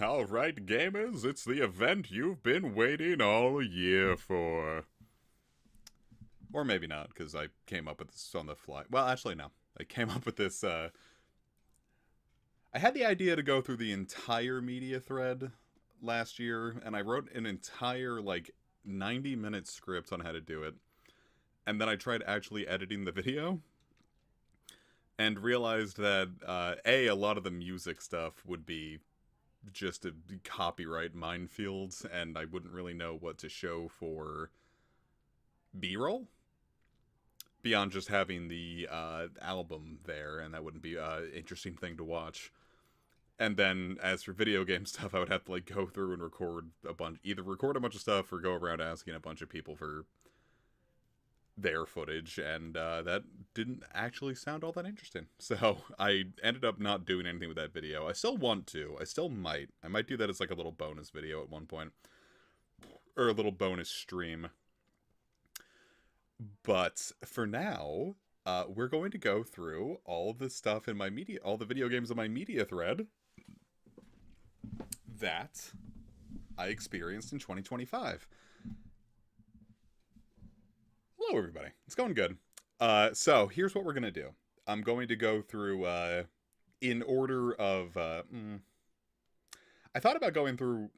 All right, gamers, it's the event you've been waiting all year for. Or maybe not, because I came up with this on the fly. Well, actually, no. I came up with this. I had the idea to go through the entire media thread last year, and I wrote an entire, 90-minute script on how to do it. And then I tried actually editing the video, and realized that, a lot of the music stuff would be just a copyright minefield, and I wouldn't really know what to show for B-roll beyond just having the album there, and that wouldn't be an interesting thing to watch. And then, as for video game stuff, I would have to go through and record either record a bunch of stuff or go around asking a bunch of people for their footage, and that didn't actually sound all that interesting. So I ended up not doing anything with that video. I still want to. I still might. I might do that as a little bonus video at one point, or a little bonus stream. But for now, we're going to go through all of the stuff in my media, all the video games in my media thread that I experienced in 2025. Hello, everybody. It's going good. So here's what we're gonna do. I'm going to go through in order of. I thought about going through.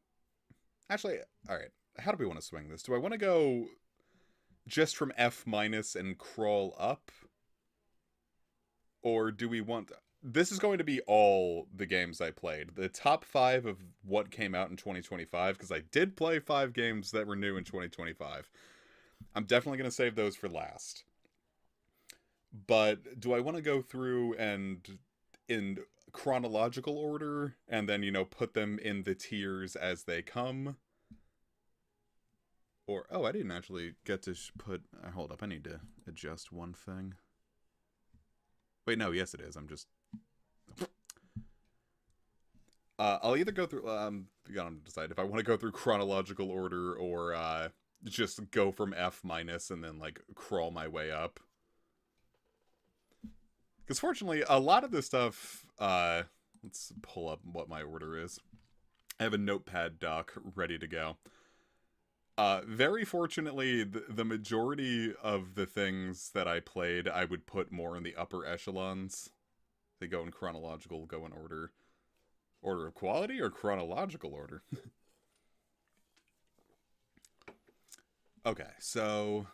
Actually, all right. How do we want to swing this? Do I want to go just from F minus and crawl up, or do we want? This is going to be all the games I played. The top 5 of what came out in 2025, because I did play 5 games that were new in 2025. I'm definitely going to save those for last. But do I want to go through and in chronological order and then, put them in the tiers as they come? Or, I didn't actually get to put... hold up, I need to adjust one thing. Wait, no, yes it is. I'm just... I'll either go through... I gotta decide if I want to go through chronological order or... just go from F minus and then crawl my way up. Because fortunately, a lot of this stuff, let's pull up what my order is. I have a notepad doc ready to go. Very fortunately, the majority of the things that I played, I would put more in the upper echelons. They go in chronological, go in order. Order of quality or chronological order? Okay, so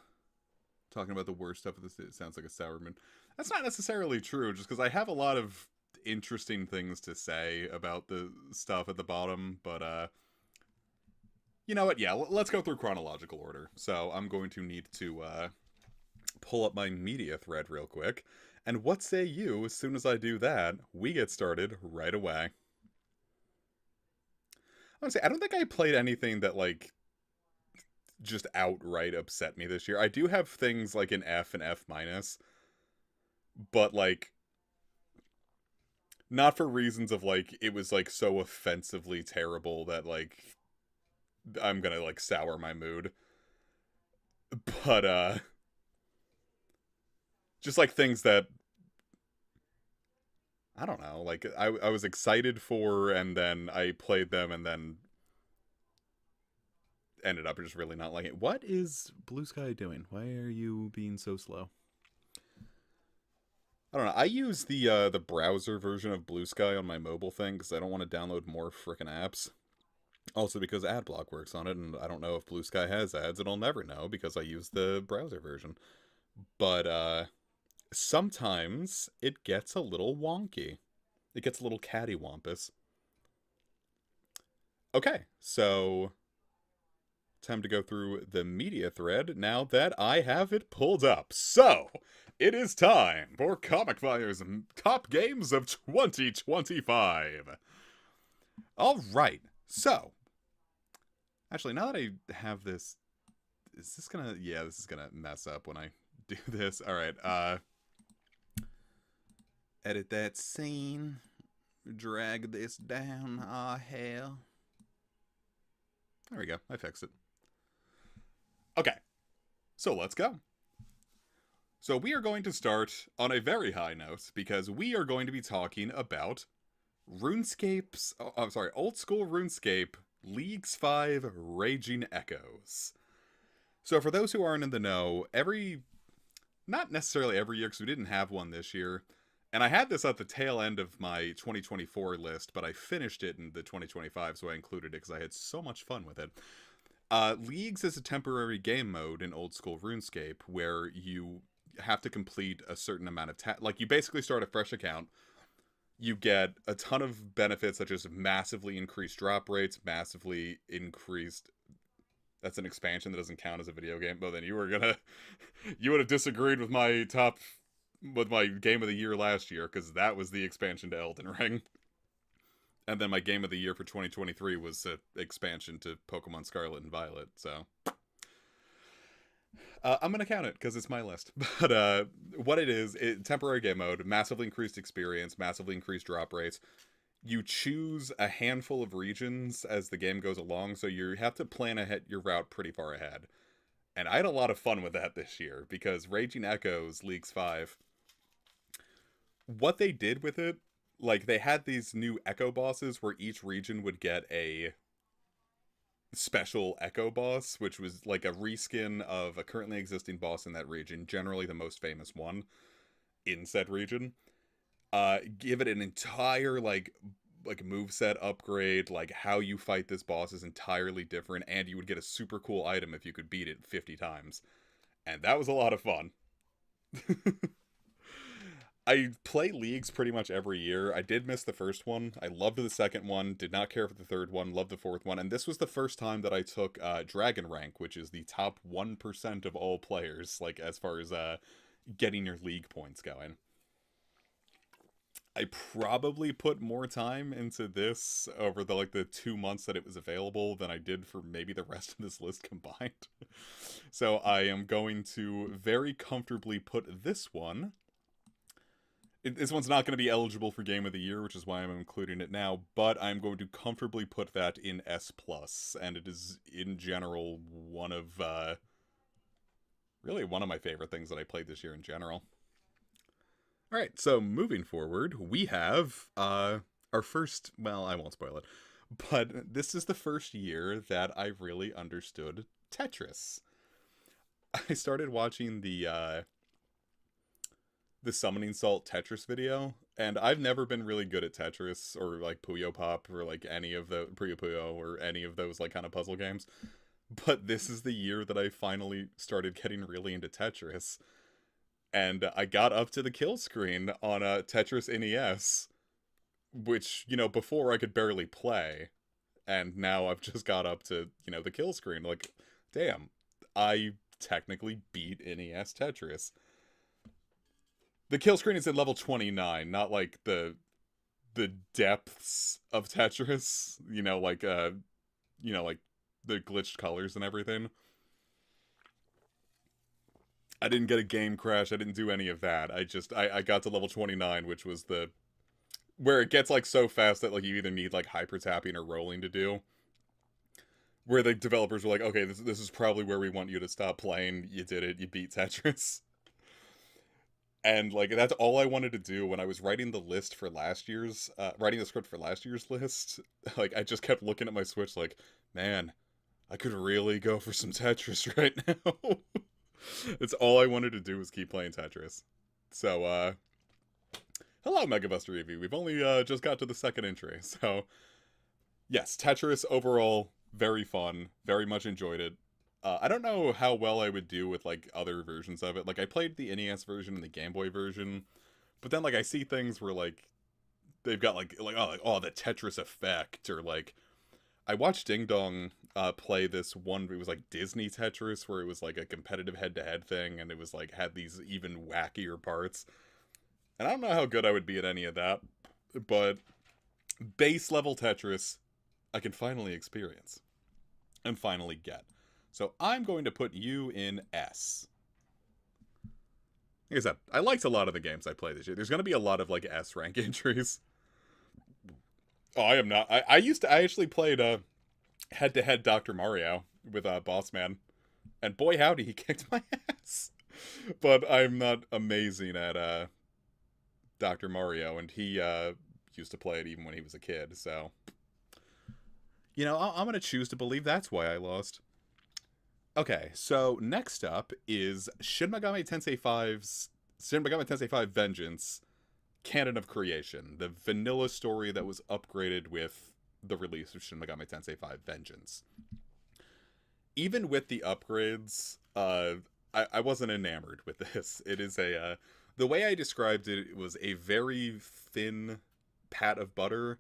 talking about the worst stuff of this, it sounds like a sourman. That's not necessarily true, just because I have a lot of interesting things to say about the stuff at the bottom, but you know what? Yeah, let's go through chronological order. So I'm going to need to pull up my media thread real quick. And what say you, as soon as I do that, we get started right away. I want to say, I don't think I played anything that, just outright upset me this year. I do have things in F and F minus, but not for reasons of it was so offensively terrible that I'm gonna sour my mood. But just things that I don't know, I was excited for, and then I played them and then ended up just really not liking it. What is Blue Sky doing? Why are you being so slow? I don't know. I use the browser version of Blue Sky on my mobile thing because I don't want to download more frickin' apps. Also because AdBlock works on it, and I don't know if Blue Sky has ads, and I'll never know because I use the browser version. But sometimes it gets a little wonky. It gets a little cattywampus. Okay, so time to go through the media thread now that I have it pulled up. So, it is time for comicfire's top games of 2025. Alright, so, actually, now that I have this, is this gonna, yeah, this is gonna mess up when I do this. Alright, edit that scene, drag this down, hell. There we go, I fixed it. Okay, so let's go. So we are going to start on a very high note because we are going to be talking about I'm sorry, old school RuneScape, Leagues 5 Raging Echoes. So for those who aren't in the know, not necessarily every year, because we didn't have one this year, and I had this at the tail end of my 2024 list, but I finished it in the 2025, so I included it because I had so much fun with it. Leagues is a temporary game mode in old school RuneScape where you have to complete a certain amount of like you basically start a fresh account. You get a ton of benefits such as massively increased drop rates, massively increased. That's an expansion that doesn't count as a video game. But then you would have disagreed with my game of the year last year because that was the expansion to Elden Ring. And then my game of the year for 2023 was an expansion to Pokemon Scarlet and Violet. So I'm going to count it because it's my list. But what it is, temporary game mode, massively increased experience, massively increased drop rates. You choose a handful of regions as the game goes along, so you have to plan ahead your route pretty far ahead. And I had a lot of fun with that this year because Raging Echoes, Leagues 5, what they did with it, like they had these new echo bosses where each region would get a special echo boss, which was like a reskin of a currently existing boss in that region, generally the most famous one in said region. Give it an entire like moveset upgrade, like how you fight this boss is entirely different, and you would get a super cool item if you could beat it 50 times. And that was a lot of fun. I play Leagues pretty much every year. I did miss the first one. I loved the second one, did not care for the third one, loved the fourth one, and this was the first time that I took Dragon Rank, which is the top 1% of all players, like as far as getting your league points going. I probably put more time into this over the 2 months that it was available than I did for maybe the rest of this list combined. So I am going to very comfortably put this one. This one's not going to be eligible for Game of the Year, which is why I'm including it now, but I'm going to comfortably put that in S+, and it is, in general, really one of my favorite things that I played this year in general. Alright, so moving forward, we have our first, well, I won't spoil it, but this is the first year that I really understood Tetris. I started watching the Summoning Salt Tetris video, and I've never been really good at Tetris or like Puyo Pop or like any of the Puyo Puyo or any of those like kind of puzzle games. But this is the year that I finally started getting really into Tetris. And I got up to the kill screen on a Tetris NES, which, before I could barely play. And now I've just got up to, the kill screen. Like, damn, I technically beat NES Tetris. The kill screen is at level 29, not like the depths of Tetris, like the glitched colors and everything. I didn't get a game crash, I didn't do any of that. I got to level 29, which was where it gets like so fast that like you either need like hyper tapping or rolling to do. Where the developers were like, okay, this is probably where we want you to stop playing. You did it, you beat Tetris. And, like, that's all I wanted to do when I was writing the script for last year's list. Like, I just kept looking at my Switch like, man, I could really go for some Tetris right now. It's all I wanted to do was keep playing Tetris. So, hello, Megabuster Eevee. We've only just got to the second entry. So, yes, Tetris overall, very fun. Very much enjoyed it. I don't know how well I would do with, like, other versions of it. Like, I played the NES version and the Game Boy version, but then, like, I see things where, like, they've got, oh, the Tetris effect, or, like, I watched Ding Dong play this one, it was, like, Disney Tetris, where it was, like, a competitive head-to-head thing, and it was, like, had these even wackier parts. And I don't know how good I would be at any of that, but base-level Tetris, I can finally experience. And finally get. So I'm going to put you in S. Like I said, I liked a lot of the games I played this year. There's going to be a lot of, like, S rank entries. Oh, I am not. I actually played head-to-head Dr. Mario with Bossman. And boy howdy, he kicked my ass. But I'm not amazing at Dr. Mario. And he used to play it even when he was a kid. So, you know, I'm going to choose to believe that's why I lost. Okay, so next up is Shin Megami Tensei 5 Vengeance, Canon of Creation, the vanilla story that was upgraded with the release of Shin Megami Tensei 5 Vengeance. Even with the upgrades, I wasn't enamored with this. It is the way I described it, it was a very thin pat of butter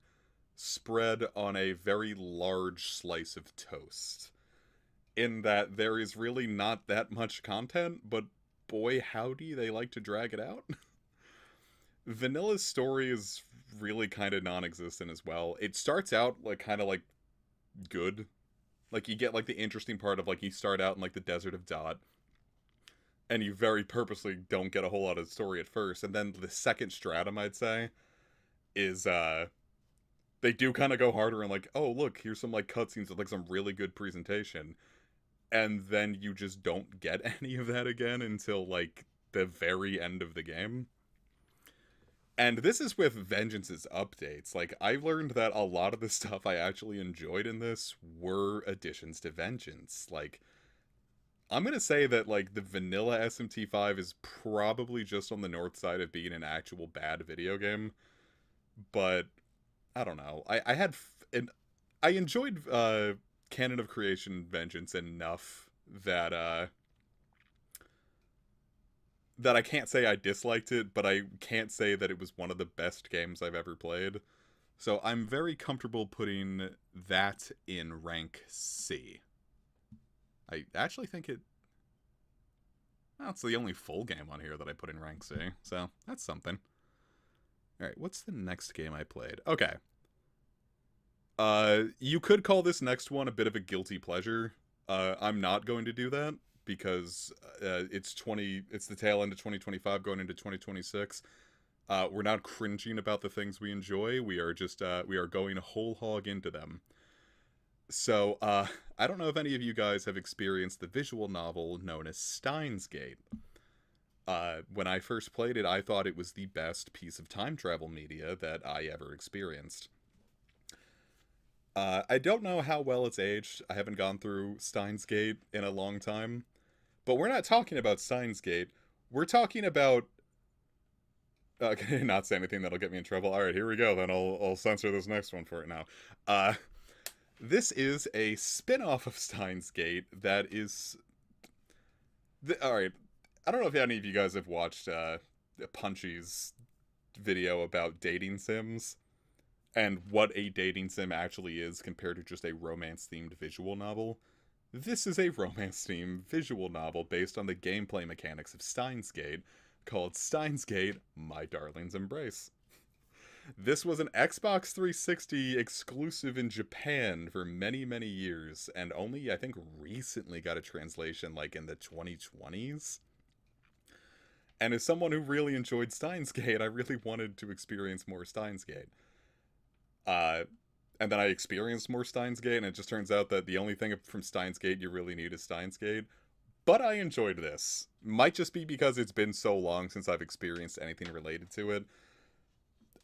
spread on a very large slice of toast. In that there is really not that much content, but boy, howdy, they like to drag it out. Vanilla's story is really kind of non-existent as well. It starts out like kind of like good. Like you get like the interesting part of like you start out in like the desert of Dot, and you very purposely don't get a whole lot of story at first, and then the second stratum, I'd say, is they do kind of go harder and like, oh look, here's some like cutscenes with like some really good presentation. And then you just don't get any of that again until, like, the very end of the game. And this is with Vengeance's updates. Like, I've learned that a lot of the stuff I actually enjoyed in this were additions to Vengeance. Like, I'm gonna say that, like, the vanilla SMT5 is probably just on the north side of being an actual bad video game. But, I don't know. I enjoyed, Canon of Creation Vengeance enough that that I can't say I disliked it, but I can't say that it was one of the best games I've ever played. So I'm very comfortable putting that in rank C. I actually think that's the only full game on here that I put in rank C, so that's something. Alright, what's the next game I played? Okay. You could call this next one a bit of a guilty pleasure. I'm not going to do that because it's the tail end of 2025 going into 2026. We're not cringing about the things we enjoy. We are just we are going whole hog into them. So I don't know if any of you guys have experienced the visual novel known as Steins Gate. When I first played it, I thought it was the best piece of time travel media that I ever experienced. I don't know how well it's aged. I haven't gone through Steins Gate in a long time. But we're not talking about Steins Gate. We're talking about... can I not say anything that'll get me in trouble? Alright, here we go. Then I'll censor this next one for it now. This is a spin-off of Steins Gate that is... Alright, I don't know if any of you guys have watched Punchy's video about dating sims. And what a dating sim actually is compared to just a romance-themed visual novel. This is a romance-themed visual novel based on the gameplay mechanics of Steins Gate, called Steins Gate: My Darling's Embrace. This was an Xbox 360 exclusive in Japan for many, many years, and only, I think, recently got a translation, like, in the 2020s. And as someone who really enjoyed Steins Gate, I really wanted to experience more Steins Gate. And then I experienced more Steins Gate, and it just turns out that the only thing from Steins Gate you really need is Steins Gate. But I enjoyed this. Might just be because it's been so long since I've experienced anything related to it.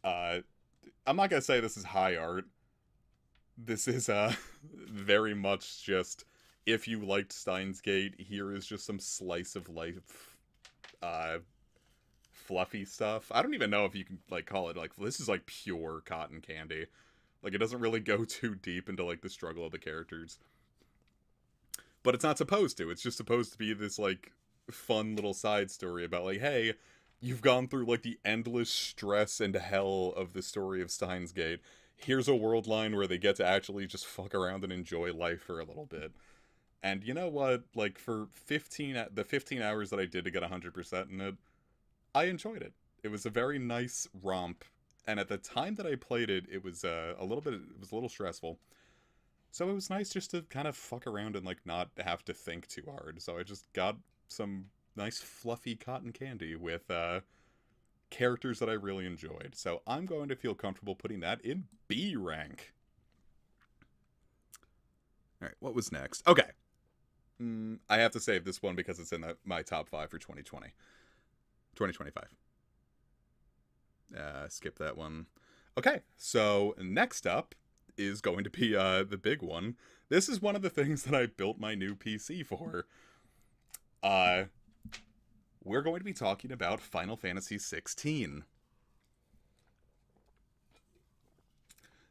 I'm not gonna say this is high art. This is, very much just, if you liked Steins Gate, here is just some slice of life, fluffy stuff. I don't even know if you can, like, call it, like, this is, like, pure cotton candy. Like, it doesn't really go too deep into, like, the struggle of the characters. But it's not supposed to. It's just supposed to be this, like, fun little side story about, like, hey, you've gone through, like, the endless stress and hell of the story of Steins Gate. Here's a world line where they get to actually just fuck around and enjoy life for a little bit. And you know what? Like, for the 15 hours that I did to get 100% in it, I enjoyed it. It was a very nice romp. And at the time that I played it, it was a little stressful. So it was nice just to kind of fuck around and, like, not have to think too hard. So I just got some nice fluffy cotton candy with characters that I really enjoyed. So I'm going to feel comfortable putting that in B rank. Alright, what was next? Okay. I have to save this one because it's in my top 5 for 2025. Skip that one. Okay, so next up is going to be the big one. This is one of the things that I built my new PC for. Uh, we're going to be talking about Final Fantasy 16.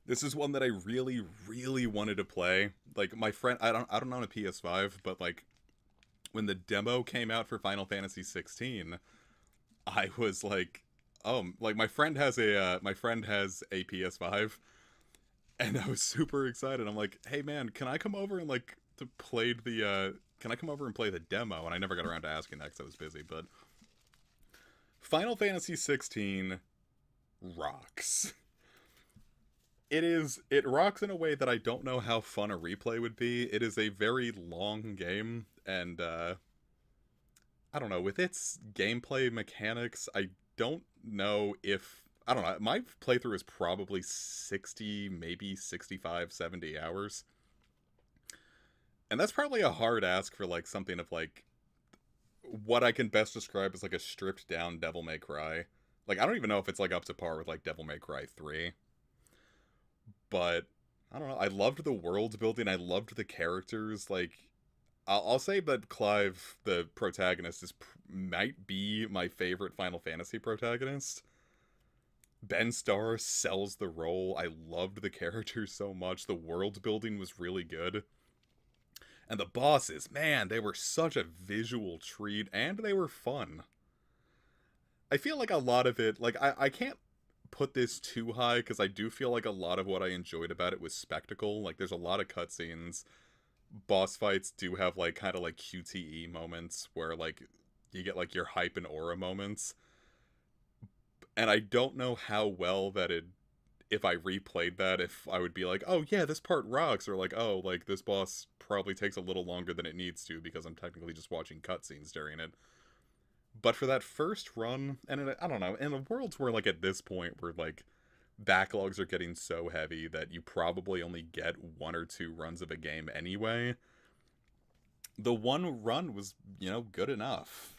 This is one that I really, really wanted to play. Like my friend, I don't own a PS5, but like when the demo came out for Final Fantasy 16, I was like, oh, like my friend has a PS5, and I was super excited. I'm like, hey man, can I come over and like to play the can I come over and play the demo? And I never got around to asking that because I was busy. But Final Fantasy 16 rocks. It rocks in a way that I don't know how fun a replay would be. It is a very long game, and I don't know, with its gameplay mechanics, I don't know if I don't know, my playthrough is probably 60, maybe 65, 70 hours. And that's probably a hard ask for like something of like what I can best describe as like a stripped down Devil May Cry. Like I don't even know if it's like up to par with like Devil May Cry 3. But I don't know. I loved the world building. I loved the characters. Like I'll say that Clive, the protagonist, might be my favorite Final Fantasy protagonist. Ben Starr sells the role. I loved the characters so much. The world building was really good. And the bosses, man, they were such a visual treat, and they were fun. I feel like a lot of it, like, I can't put this too high, because I do feel like a lot of what I enjoyed about it was spectacle. Like, there's a lot of cutscenes. Boss fights do have, like, kind of, like, QTE moments, where, like, you get, like, your hype and aura moments. And I don't know how well that if I replayed that, if I would be like, oh yeah, this part rocks, or like, oh, like, this boss probably takes a little longer than it needs to, because I'm technically just watching cutscenes during it. But for that first run, and I don't know, in the worlds where, like, at this point, where, like, backlogs are getting so heavy that you probably only get 1 or 2 runs of a game anyway, the one run was, good enough.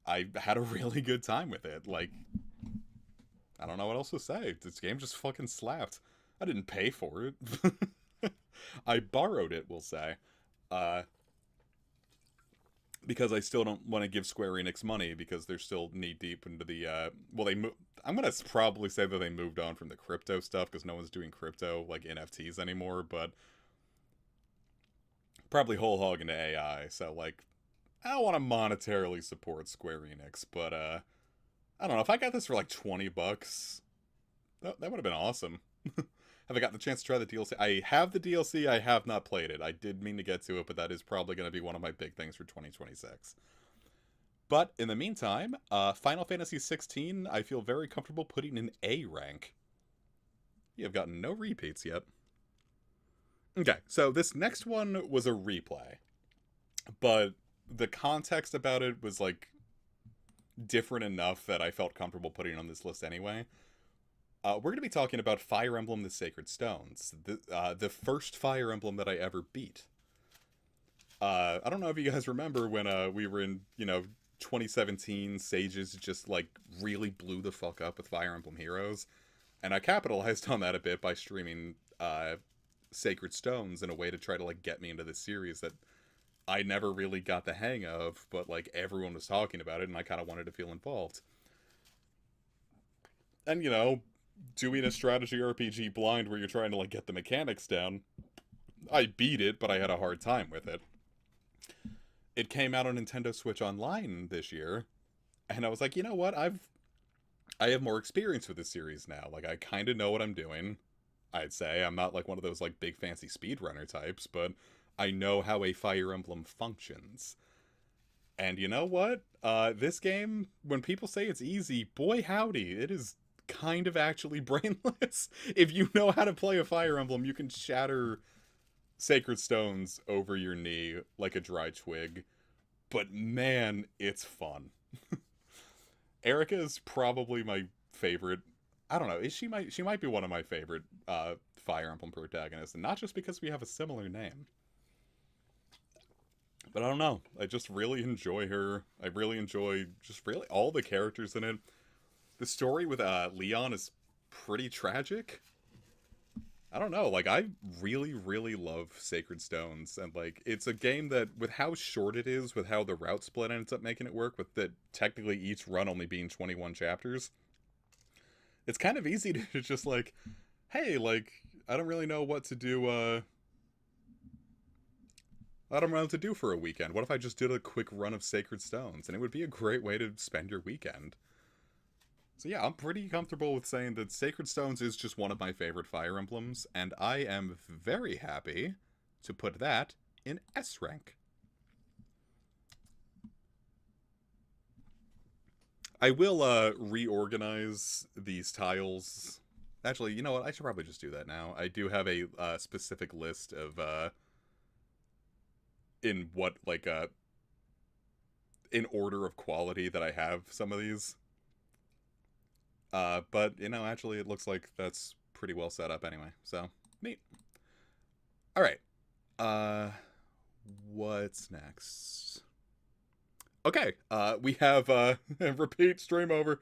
I had a really good time with it. Like, I don't know what else to say. This game just fucking slapped. I didn't pay for it. I borrowed it, we'll say. Uh, because I still don't want to give Square Enix money, because they're still knee-deep into the, I'm gonna probably say that they moved on from the crypto stuff, because no one's doing crypto, like, NFTs anymore, but probably whole hog into AI, so, like, I don't want to monetarily support Square Enix, but, I don't know, if I got this for, like, $20, that would have been awesome. Have I got the chance to try the DLC? I have the DLC, I have not played it. I did mean to get to it, but that is probably going to be one of my big things for 2026. But, in the meantime, Final Fantasy 16, I feel very comfortable putting in A rank. You have gotten no repeats yet. Okay, so this next one was a replay. But the context about it was, like, different enough that I felt comfortable putting it on this list anyway. We're going to be talking about Fire Emblem The Sacred Stones, the first Fire Emblem that I ever beat. I don't know if you guys remember when we were in, 2017, Sages just, like, really blew the fuck up with Fire Emblem Heroes, and I capitalized on that a bit by streaming Sacred Stones in a way to try to, like, get me into this series that I never really got the hang of, but, like, everyone was talking about it, and I kind of wanted to feel involved. And, doing a strategy RPG blind where you're trying to, like, get the mechanics down, I beat it, but I had a hard time with it. It came out on Nintendo Switch Online this year, and I was like, you know what, I have more experience with this series now. Like, I kind of know what I'm doing, I'd say. I'm not, like, one of those, like, big fancy speedrunner types, but I know how a Fire Emblem functions. And you know what? This game, when people say it's easy, boy howdy, it is kind of actually brainless. If you know how to play a Fire Emblem, you can shatter Sacred Stones over your knee like a dry twig. But man, it's fun. Erica is probably my favorite. I don't know. She might be one of my favorite Fire Emblem protagonists, and not just because we have a similar name. But I don't know. I just really enjoy her. I really enjoy just really all the characters in it. The story with Leon is pretty tragic. I don't know, like, I really, really love Sacred Stones, and, like, it's a game that, with how short it is, with how the route split ends up making it work, with that technically each run only being 21 chapters, it's kind of easy to just, like, hey, like, I don't really know what to do, I don't know what to do for a weekend. What if I just did a quick run of Sacred Stones? And it would be a great way to spend your weekend. So yeah, I'm pretty comfortable with saying that Sacred Stones is just one of my favorite Fire Emblems, and I am very happy to put that in S rank. I will reorganize these tiles. Actually, you know what? I should probably just do that now. I do have a specific list of in what like in order of quality that I have some of these. But you know, actually, it looks like that's pretty well set up anyway. So neat. All right. What's next? Okay. We have repeat stream over.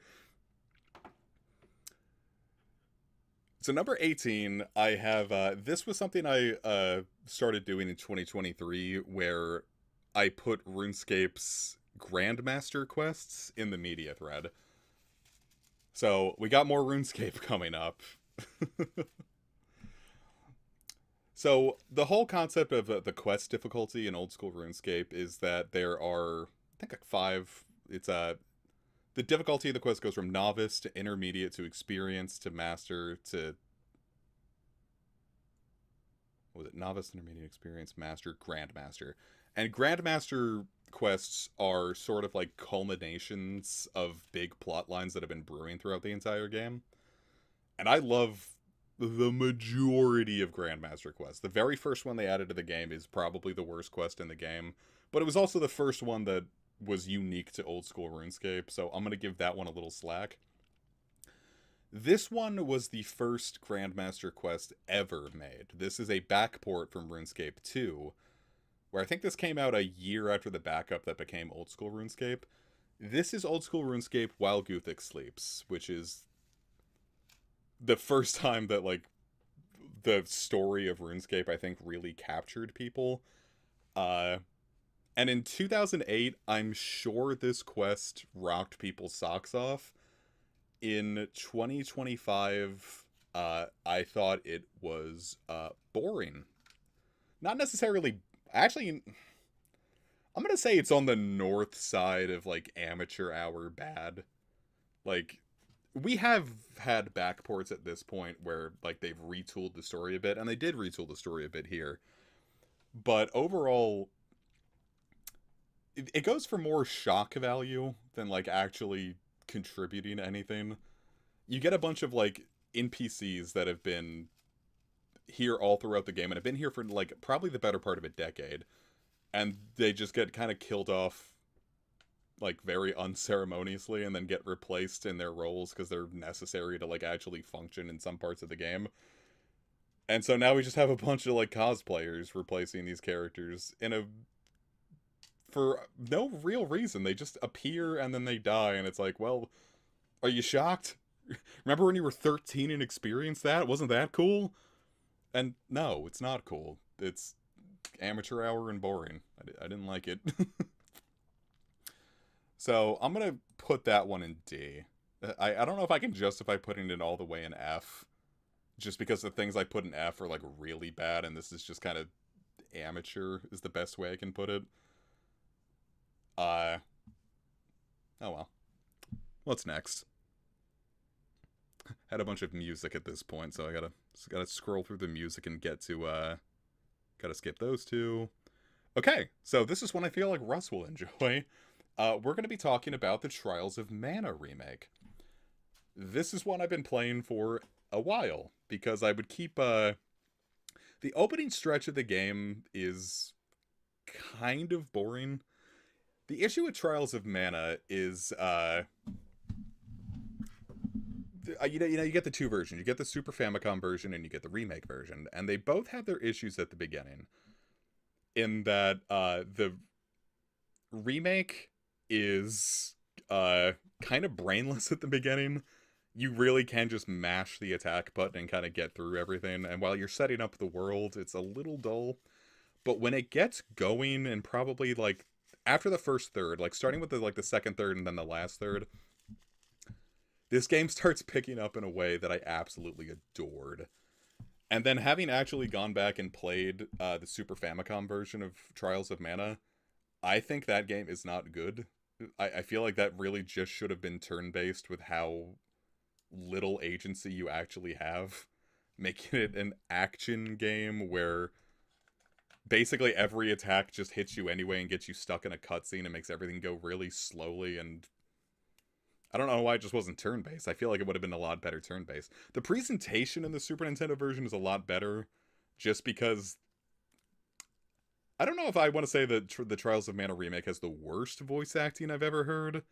So number 18, I have this was something I started doing in 2023 where I put RuneScape's Grandmaster quests in the media thread. So we got more RuneScape coming up. So the whole concept of the quest difficulty in old school RuneScape is that there are, I think, like 5. It's the difficulty of the quest goes from novice to intermediate to experienced to master to, what was it? Novice, intermediate, experienced, master, grandmaster. And grandmaster quests are sort of like culminations of big plot lines that have been brewing throughout the entire game. And I love the majority of grandmaster quests. The very first one they added to the game is probably the worst quest in the game, but it was also the first one that was unique to old school RuneScape, so I'm going to give that one a little slack. This one was the first Grandmaster quest ever made. This is a backport from RuneScape 2, where I think this came out a year after the backup that became old school RuneScape. This is old school RuneScape while Guthix sleeps, which is the first time that, like, the story of RuneScape, I think, really captured people. And in 2008, I'm sure this quest rocked people's socks off. In 2025, I thought it was boring. Not necessarily... Actually, I'm gonna say it's on the north side of, like, amateur hour bad. Like, we have had backports at this point where, like, they've retooled the story a bit, and they did retool the story a bit here. But overall, it goes for more shock value than, like, actually contributing anything. You get a bunch of, like, NPCs that have been here all throughout the game and have been here for, like, probably the better part of a decade, and they just get kind of killed off, like, very unceremoniously, and then get replaced in their roles because they're necessary to, like, actually function in some parts of the game. And so now we just have a bunch of, like, cosplayers replacing these characters for no real reason. They just appear and then they die, and it's like, well, are you shocked? Remember when you were 13 and experienced that? Wasn't that cool? And no, it's not cool. It's amateur hour and boring. I didn't like it. So I'm gonna put that one in D. I don't know if I can justify putting it all the way in F, just because the things I put in F are, like, really bad, and this is just kind of amateur is the best way I can put it. Oh well. What's next? Had a bunch of music at this point, so I gotta scroll through the music and get to gotta skip those two. Okay, so this is one I feel like Russ will enjoy. We're gonna be talking about the Trials of Mana remake. This is one I've been playing for a while, because I would keep the opening stretch of the game is kind of boring. The issue with Trials of Mana is you get the two versions. You get the Super Famicom version and you get the remake version, and they both have their issues at the beginning. In that the remake is kind of brainless at the beginning. you really can just mash the attack button and kind of get through everything. And while you're setting up the world, it's a little dull. But when it gets going, and probably like after the first third, like starting with the second third and then the last third, this game starts picking up in a way that I absolutely adored. And then having actually gone back and played the Super Famicom version of Trials of Mana, I think that game is not good. I feel like that really just should have been turn-based with how little agency you actually have. Making it an action game where basically every attack just hits you anyway and gets you stuck in a cutscene and makes everything go really slowly, and I don't know why it just wasn't turn-based. I feel like it would have been a lot better turn-based. The presentation in the Super Nintendo version is a lot better, just because I don't know if I want to say that the Trials of Mana remake has the worst voice acting I've ever heard,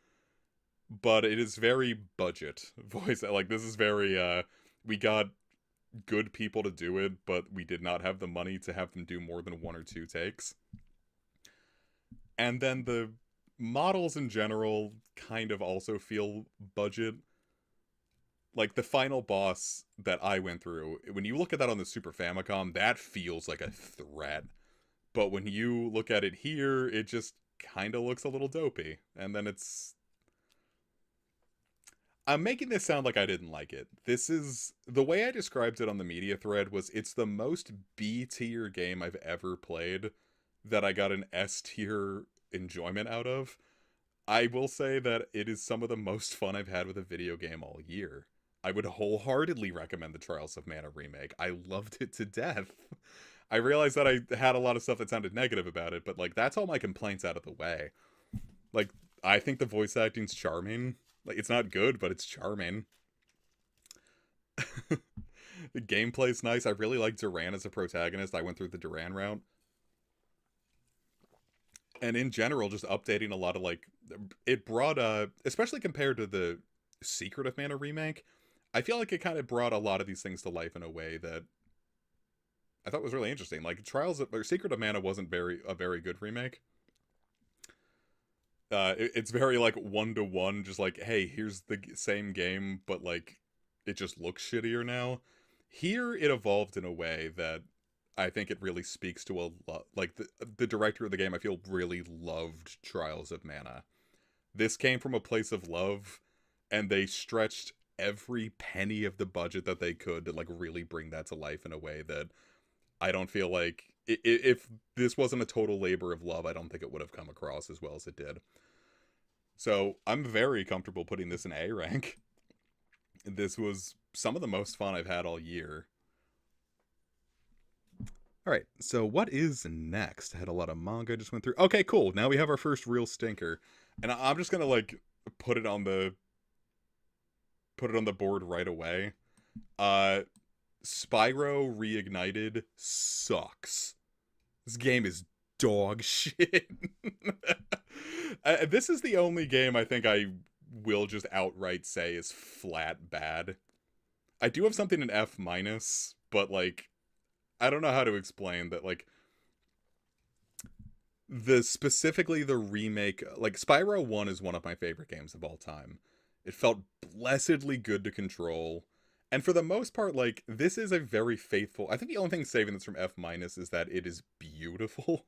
but it is very budget voice. Like, this is very, we got good people to do it, but we did not have the money to have them do more than 1 or 2 takes. And then the models in general kind of also feel budget. Like, the final boss that I went through, when you look at that on the Super Famicom, that feels like a threat. But when you look at it here, it just kind of looks a little dopey. And then I'm making this sound like I didn't like it. This is... The way I described it on the media thread was it's the most B-tier game I've ever played that I got an S-tier enjoyment out of. I will say that it is some of the most fun I've had with a video game all year. I would wholeheartedly recommend the Trials of Mana remake. I loved it to death. I realized that I had a lot of stuff that sounded negative about it, but, like, that's all my complaints out of the way. Like, I think the voice acting's charming. Like, it's not good, but it's charming. The gameplay's nice. I really like Duran as a protagonist. I went through the Duran route. And in general, just updating a lot of, like... It brought, especially compared to the Secret of Mana remake, I feel like it kind of brought a lot of these things to life in a way that I thought was really interesting. Like, Secret of Mana wasn't a very good remake. It's very, like, 1-to-1, just like, hey, here's the same game, but, like, it just looks shittier now. Here, it evolved in a way that I think it really speaks to a lot. Like, the director of the game, I feel, really loved Trials of Mana. This came from a place of love, and they stretched every penny of the budget that they could to, like, really bring that to life in a way that I don't feel like... If this wasn't a total labor of love, I don't think it would have come across as well as it did. So, I'm very comfortable putting this in A rank. This was some of the most fun I've had all year. Alright, so what is next? I had a lot of manga I just went through. Okay, cool. Now we have our first real stinker. And I'm just gonna, like, put it on the board right away. Spyro Reignited sucks. This game is dog shit. This is the only game I think I will just outright say is flat bad. I do have something in F-, but, like, I don't know how to explain that, like, specifically the remake, like, Spyro 1 is one of my favorite games of all time. It felt blessedly good to control. And for the most part, like, this is a very faithful... I think the only thing saving this from F- is that it is beautiful.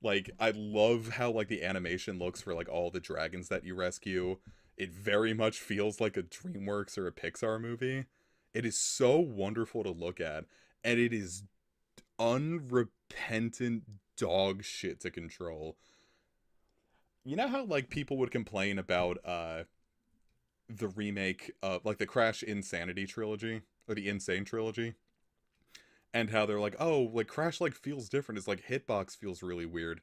Like, I love how, like, the animation looks for, like, all the dragons that you rescue. It very much feels like a DreamWorks or a Pixar movie. It is so wonderful to look at. And it is unrepentant dog shit to control. You know how, like, people would complain about, the remake of, like, the Crash Insanity trilogy, or the Insane trilogy, and how they're like, oh, like, Crash, like, feels different. It's like hitbox feels really weird.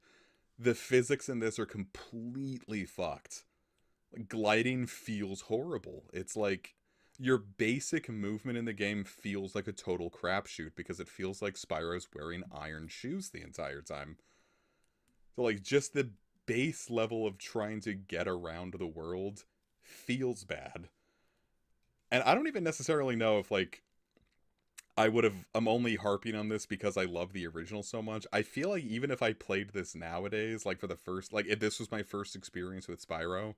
The physics in this are completely fucked. Like, gliding feels horrible. It's like your basic movement in the game feels like a total crapshoot because it feels like Spyro's wearing iron shoes the entire time. So, like, just the base level of trying to get around the world feels bad. And I don't even necessarily know if, like, I'm only harping on this because I love the original so much. I feel like even if I played this nowadays, like, for the first, like, if this was my first experience with Spyro,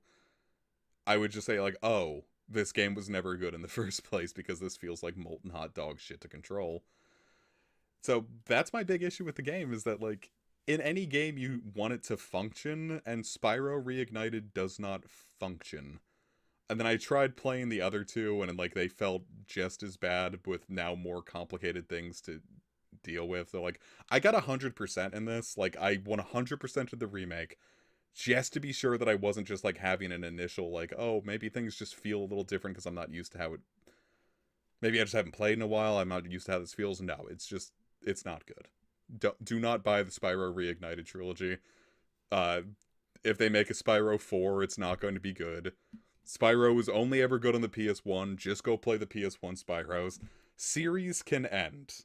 I would just say, like, oh, this game was never good in the first place because this feels like molten hot dog shit to control. So that's my big issue with the game, is that, like, in any game you want it to function, and Spyro Reignited does not function. And then I tried playing the other two, and like they felt just as bad with now more complicated things to deal with. So like, I got 100% in this. Like, I 100% of the remake, just to be sure that I wasn't just like having an initial like, oh, maybe things just feel a little different because I'm not used to how it. Maybe I just haven't played in a while. I'm not used to how this feels. No, it's not good. Do not buy the Spyro Reignited trilogy. If they make a Spyro 4, it's not going to be good. Spyro was only ever good on the PS1. Just go play the PS1 Spyros. Series can end.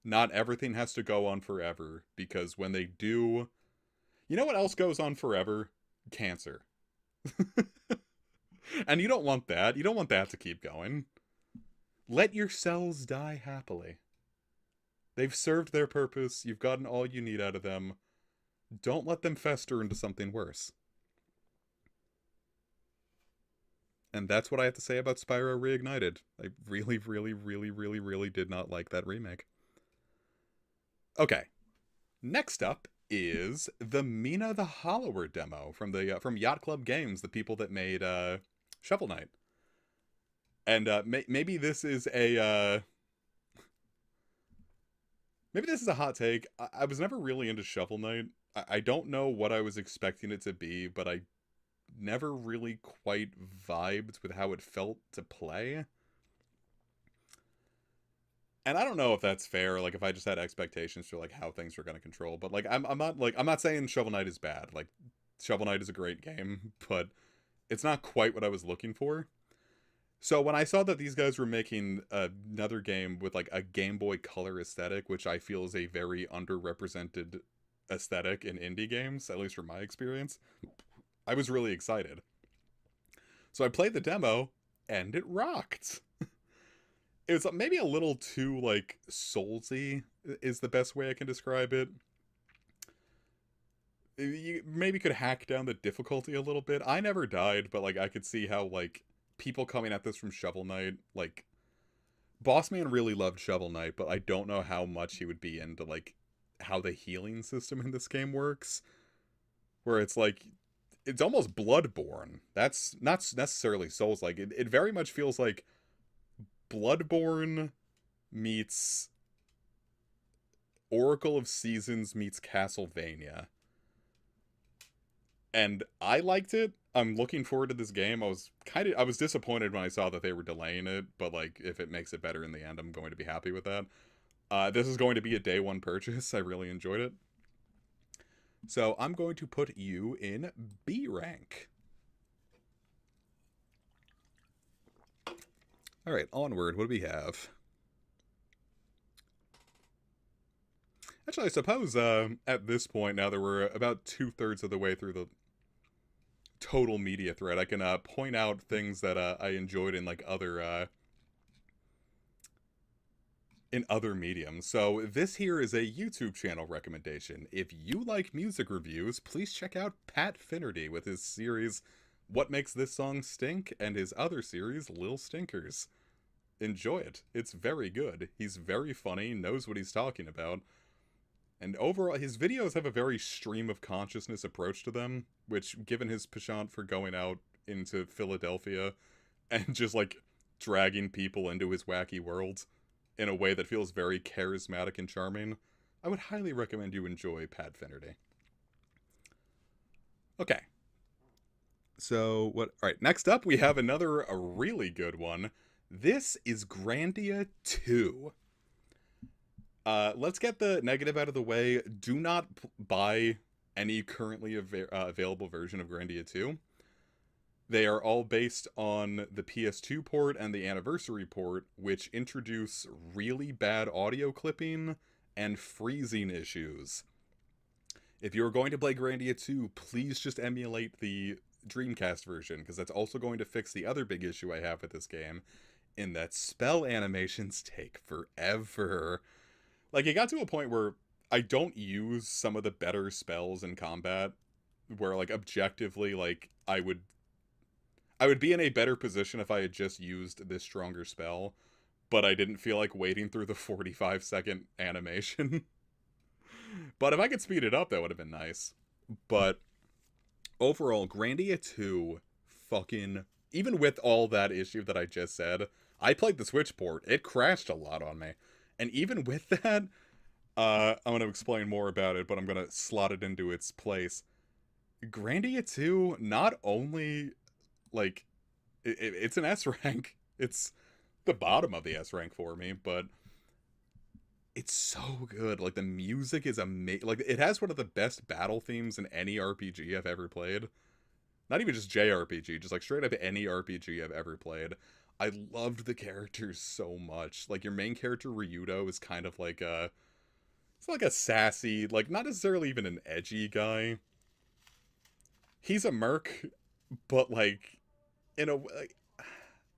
Not everything has to go on forever, because when they do... You know what else goes on forever? Cancer. And you don't want that. You don't want that to keep going. Let your cells die happily. They've served their purpose. You've gotten all you need out of them. Don't let them fester into something worse. And that's what I have to say about Spyro Reignited. I really, really, really, really, really did not like that remake. Okay. Next up is the Mina the Hollower demo from Yacht Club Games, the people that made Shovel Knight. And maybe this is a... Maybe this is a hot take. I was never really into Shovel Knight. I don't know what I was expecting it to be, but I never really quite vibed with how it felt to play. And I don't know if that's fair, like if I just had expectations for like how things were going to control, but like I'm not saying Shovel Knight is bad. Like, Shovel Knight is a great game, but it's not quite what I was looking for. So when I saw that these guys were making another game with like a Game Boy Color aesthetic, which I feel is a very underrepresented aesthetic in indie games, at least from my experience, I was really excited. So I played the demo, and it rocked. It was maybe a little too, like, Soulsy is the best way I can describe it. You maybe could hack down the difficulty a little bit. I never died, but, like, I could see how, like, people coming at this from Shovel Knight, like, Bossman really loved Shovel Knight, but I don't know how much he would be into, like, how the healing system in this game works. Where it's, like, it's almost Bloodborne. That's not necessarily Souls-like. It very much feels like Bloodborne meets Oracle of Seasons meets Castlevania. And I liked it. I'm looking forward to this game. I was disappointed when I saw that they were delaying it, but like if it makes it better in the end, I'm going to be happy with that. This is going to be a day one purchase. I really enjoyed it. So I'm going to put you in B rank. All right, onward. What do we have? Actually, I suppose at this point, now that we're about 2/3 of the way through the total media thread, I can point out things that I enjoyed in like other mediums. So this here is a YouTube channel recommendation. If you like music reviews, please check out Pat Finnerty with his series What Makes This Song Stink and his other series Lil Stinkers. Enjoy it. It's very good. He's very funny, knows what he's talking about. And overall, his videos have a very stream of consciousness approach to them, which, given his penchant for going out into Philadelphia and just, like, dragging people into his wacky world in a way that feels very charismatic and charming, I would highly recommend you enjoy Pat Finnerty. Okay. So, alright, next up we have a really good one. This is Grandia 2. Let's get the negative out of the way. Do not buy any currently available version of Grandia 2. They are all based on the PS2 port and the Anniversary port, which introduce really bad audio clipping and freezing issues. If you're going to play Grandia 2, please just emulate the Dreamcast version, because that's also going to fix the other big issue I have with this game, in that spell animations take forever. Like, it got to a point where I don't use some of the better spells in combat, where, like, objectively, like, I would be in a better position if I had just used this stronger spell, but I didn't feel like waiting through the 45-second animation. But if I could speed it up, that would have been nice. But overall, Grandia 2 fucking, even with all that issue that I just said, I played the Switch port. It crashed a lot on me. And even with that, I'm going to explain more about it, but I'm going to slot it into its place. Grandia 2, not only, like, it's an S rank. It's the bottom of the S rank for me, but it's so good. Like, the music is amazing. Like, it has one of the best battle themes in any RPG I've ever played. Not even just JRPG, just like straight up any RPG I've ever played. I loved the characters so much. Like, your main character Ryudo is kind of like a, it's like a sassy, like not necessarily even an edgy guy. He's a merc, but like in a like,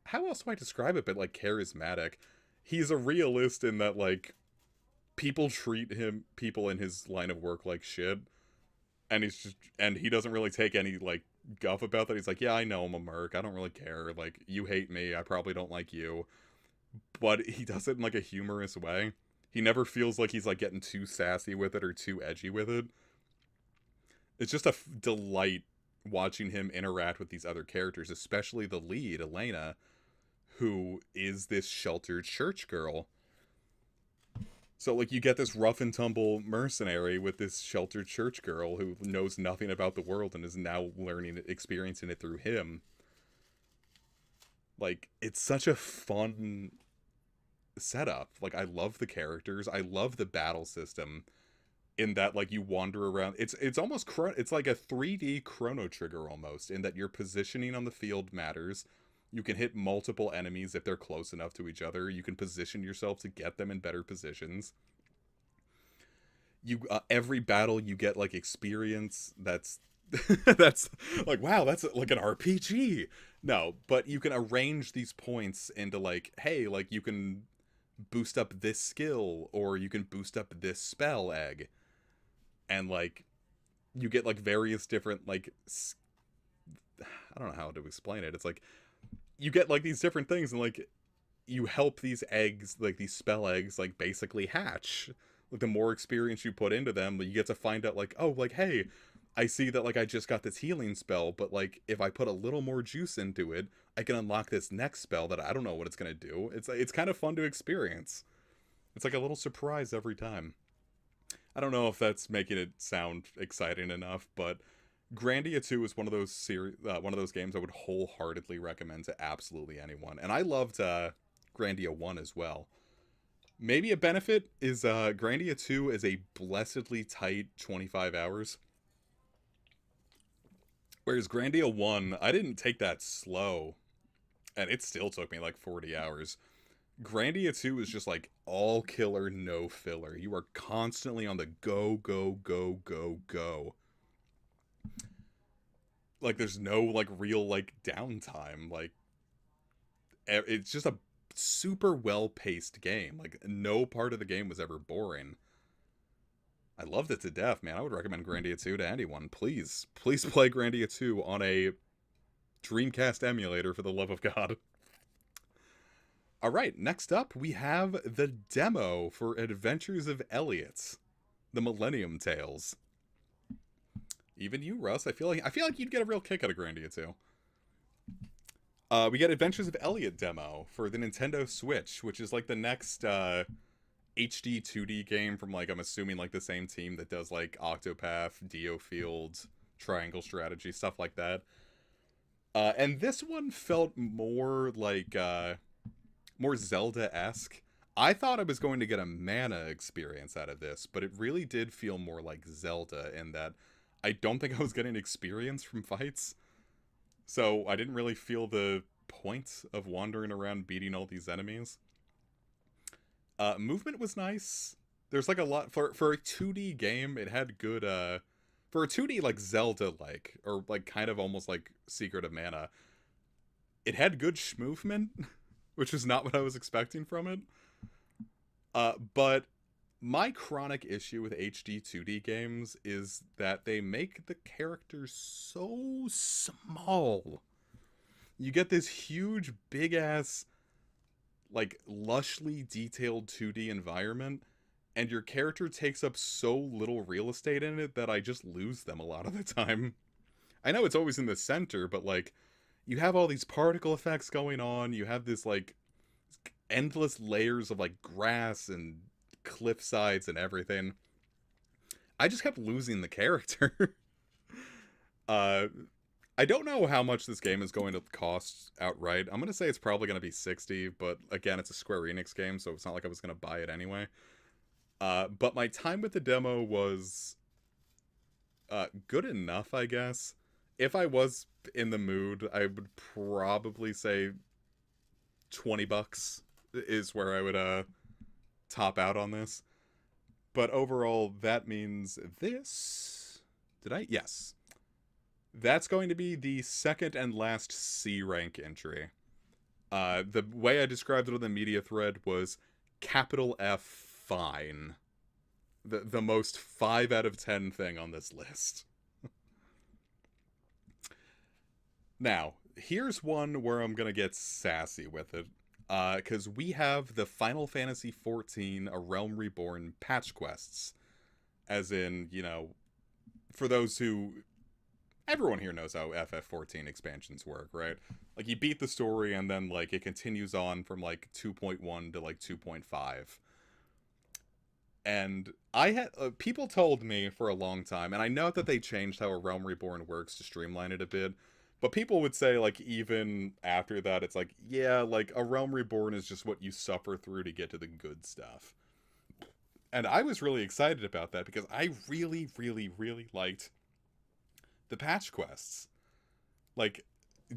how else do I describe it? But like charismatic. He's a realist in that like people treat people in his line of work like shit, and he doesn't really take any like guff about that. He's like, yeah, I know I'm a merc. I don't really care. Like, you hate me. I probably don't like you. But he does it in like a humorous way. He never feels like he's like getting too sassy with it or too edgy with it. It's just a delight watching him interact with these other characters, especially the lead, Elena, who is this sheltered church girl. So, like, you get this rough and tumble mercenary with this sheltered church girl who knows nothing about the world and is now learning it, experiencing it through him. Like, it's such a fun setup. Like, I love the characters. I love the battle system in that, like, you wander around. It's almost, it's like a 3D Chrono Trigger almost, in that your positioning on the field matters. You can hit multiple enemies if they're close enough to each other. You can position yourself to get them in better positions. You every battle you get like experience that's that's like, wow, that's like an RPG. No, but you can arrange these points into like, hey, like you can boost up this skill or you can boost up this spell egg. And like you get like various different like I don't know how to explain it. It's like you get like these different things and like you help these eggs, like these spell eggs, like basically hatch. Like the more experience you put into them, you get to find out like, oh, like, hey, I see that like I just got this healing spell, but like if I put a little more juice into it, I can unlock this next spell that I don't know what it's gonna do. It's kind of fun to experience. It's like a little surprise every time. I don't know if that's making it sound exciting enough, but Grandia 2 is one of those games I would wholeheartedly recommend to absolutely anyone. And I loved Grandia 1 as well. Maybe a benefit is Grandia 2 is a blessedly tight 25 hours. Whereas Grandia 1, I didn't take that slow, and it still took me like 40 hours. Grandia 2 is just like all killer, no filler. You are constantly on the go, go, go, go, go. Like there's no like real like downtime. Like it's just a super well paced game. Like no part of the game was ever boring. I loved it to death, man. I would recommend Grandia 2 to anyone. Please play Grandia 2 on a Dreamcast emulator, for the love of God. All right, next up we have the demo for Adventures of Elliot, the Millennium Tales. Even you, Russ, I feel like you'd get a real kick out of Grandia 2. We get Adventures of Elliot demo for the Nintendo Switch, which is like the next HD 2D game from like, I'm assuming like the same team that does like Octopath, Dio Field, Triangle Strategy, stuff like that. And this one felt more like more Zelda-esque. I thought I was going to get a mana experience out of this, but it really did feel more like Zelda in that I don't think I was getting experience from fights. So I didn't really feel the point of wandering around beating all these enemies. Movement was nice. There's like a lot for a 2D game. It had good for a 2D like Zelda like or like kind of almost like Secret of Mana. It had good movement, which is not what I was expecting from it. But my chronic issue with HD 2D games is that they make the characters so small. You get this huge, big ass, like lushly detailed 2D environment, and your character takes up so little real estate in it that I just lose them a lot of the time. I know it's always in the center, but like you have all these particle effects going on, you have this like endless layers of like grass and cliff sides and everything. I just kept losing the character. uh I don't know how much this game is going to cost outright. I'm going to say it's probably going to be 60, but again, it's a Square Enix game, so it's not like I was going to buy it anyway. But my time with the demo was good enough, I guess. If I was in the mood, I would probably say $20 is where I would top out on this. But overall, that means this... Did I? Yes. That's going to be the second and last C rank entry. The way I described it on the media thread was capital F fine. The most 5 out of 10 thing on this list. Now, here's one where I'm gonna get sassy with it. Because we have the Final Fantasy XIV A Realm Reborn patch quests. As in, you know, for those who... Everyone here knows how FF14 expansions work, right? Like, you beat the story, and then, like, it continues on from, like, 2.1 to, like, 2.5. And I had... people told me for a long time, and I know that they changed how A Realm Reborn works to streamline it a bit, but people would say, like, even after that, it's like, yeah, like, A Realm Reborn is just what you suffer through to get to the good stuff. And I was really excited about that, because I really, really, really liked the patch quests. Like,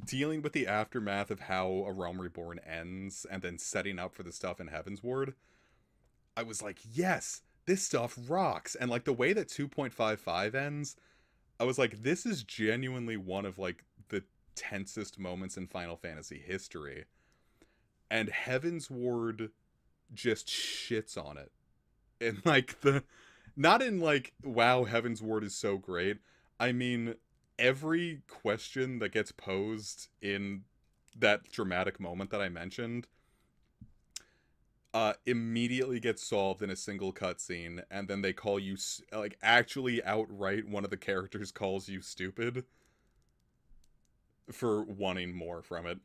dealing with the aftermath of how A Realm Reborn ends, and then setting up for the stuff in Heavensward, I was like, yes, this stuff rocks. And, like, the way that 2.55 ends, I was like, this is genuinely one of, like, the tensest moments in Final Fantasy history. And Heavensward just shits on it. And, like, not in, like, wow, Heavensward is so great. I mean, every question that gets posed in that dramatic moment that I mentioned immediately gets solved in a single cutscene, and then they call you, like, actually outright one of the characters calls you stupid for wanting more from it.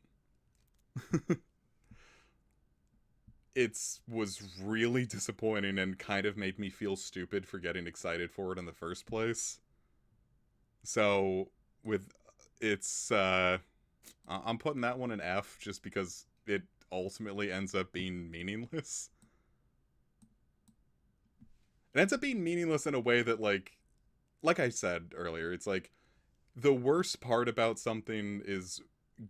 It was really disappointing and kind of made me feel stupid for getting excited for it in the first place. So, with it's, I'm putting that one in F just because it ultimately ends up being meaningless. It ends up being meaningless in a way that, like I said earlier, it's like, the worst part about something is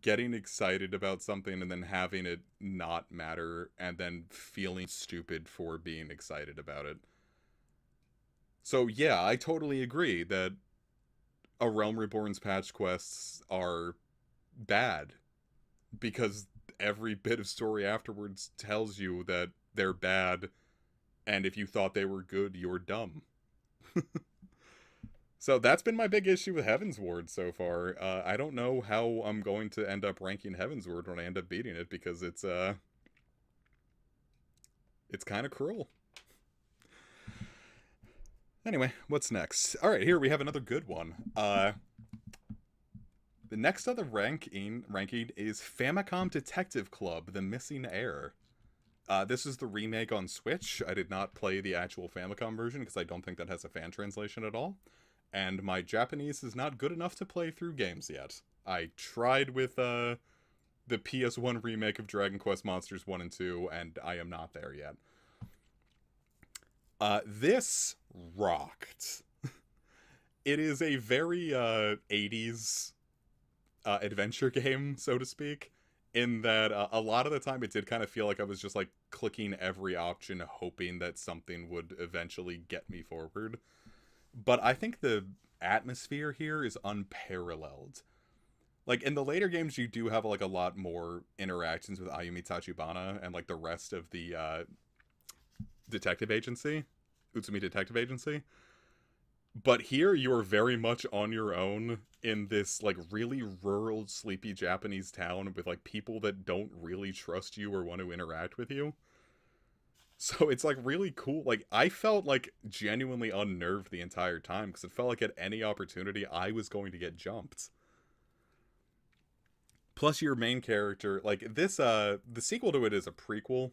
getting excited about something and then having it not matter and then feeling stupid for being excited about it. So yeah, I totally agree that A Realm Reborn's patch quests are bad, because every bit of story afterwards tells you that they're bad, and if you thought they were good, you're dumb. So that's been my big issue with Heavensward so far. I don't know how I'm going to end up ranking Heavensward when I end up beating it, because it's kind of cruel. Anyway, what's next? Alright, here we have another good one. The next other ranking is Famicom Detective Club, The Missing Heir. This is the remake on Switch. I did not play the actual Famicom version because I don't think that has a fan translation at all. And my Japanese is not good enough to play through games yet. I tried with the PS1 remake of Dragon Quest Monsters 1 and 2, and I am not there yet. This rocked. It is a very 80s adventure game, so to speak, in that a lot of the time it did kind of feel like I was just like clicking every option hoping that something would eventually get me forward. But I think the atmosphere here is unparalleled. Like, in the later games, you do have, like, a lot more interactions with Ayumi Tachibana and, like, the rest of the detective agency, Utsumi Detective Agency. But here, you're very much on your own in this like really rural, sleepy Japanese town with like people that don't really trust you or want to interact with you. So it's like really cool. Like I felt like genuinely unnerved the entire time because it felt like at any opportunity I was going to get jumped. Plus your main character, like this the sequel to it is a prequel.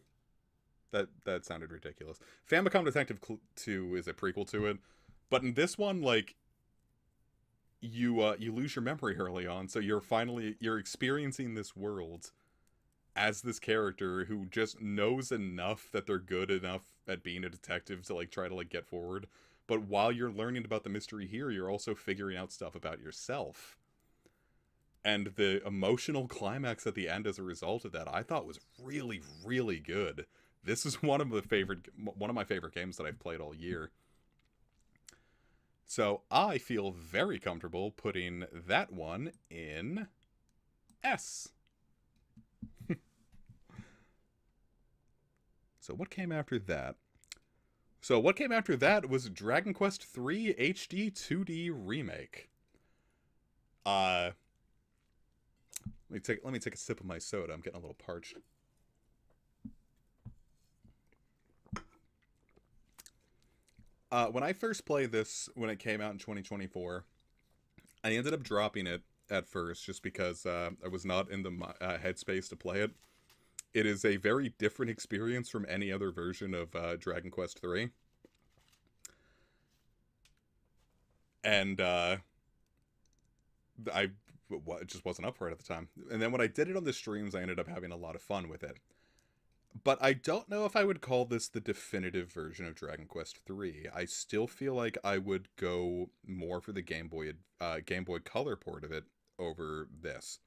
That sounded ridiculous. Famicom Detective 2 is a prequel to it, but in this one like you lose your memory early on, so you're experiencing this world as this character who just knows enough that they're good enough at being a detective to like try to like get forward. But while you're learning about the mystery here, you're also figuring out stuff about yourself. And the emotional climax at the end as a result of that, I thought was really, really good. This is one of my favorite games that I've played all year. So I feel very comfortable putting that one in S. So what came after that? So what came after that was Dragon Quest III HD 2D Remake. Let me take a sip of my soda. I'm getting a little parched. When I first played this, when it came out in 2024, I ended up dropping it at first just because I was not in the headspace to play it. It is a very different experience from any other version of Dragon Quest III. And I just wasn't up for it at the time. And then when I did it on the streams, I ended up having a lot of fun with it. But I don't know if I would call this the definitive version of Dragon Quest III. I still feel like I would go more for the Game Boy Color port of it over this.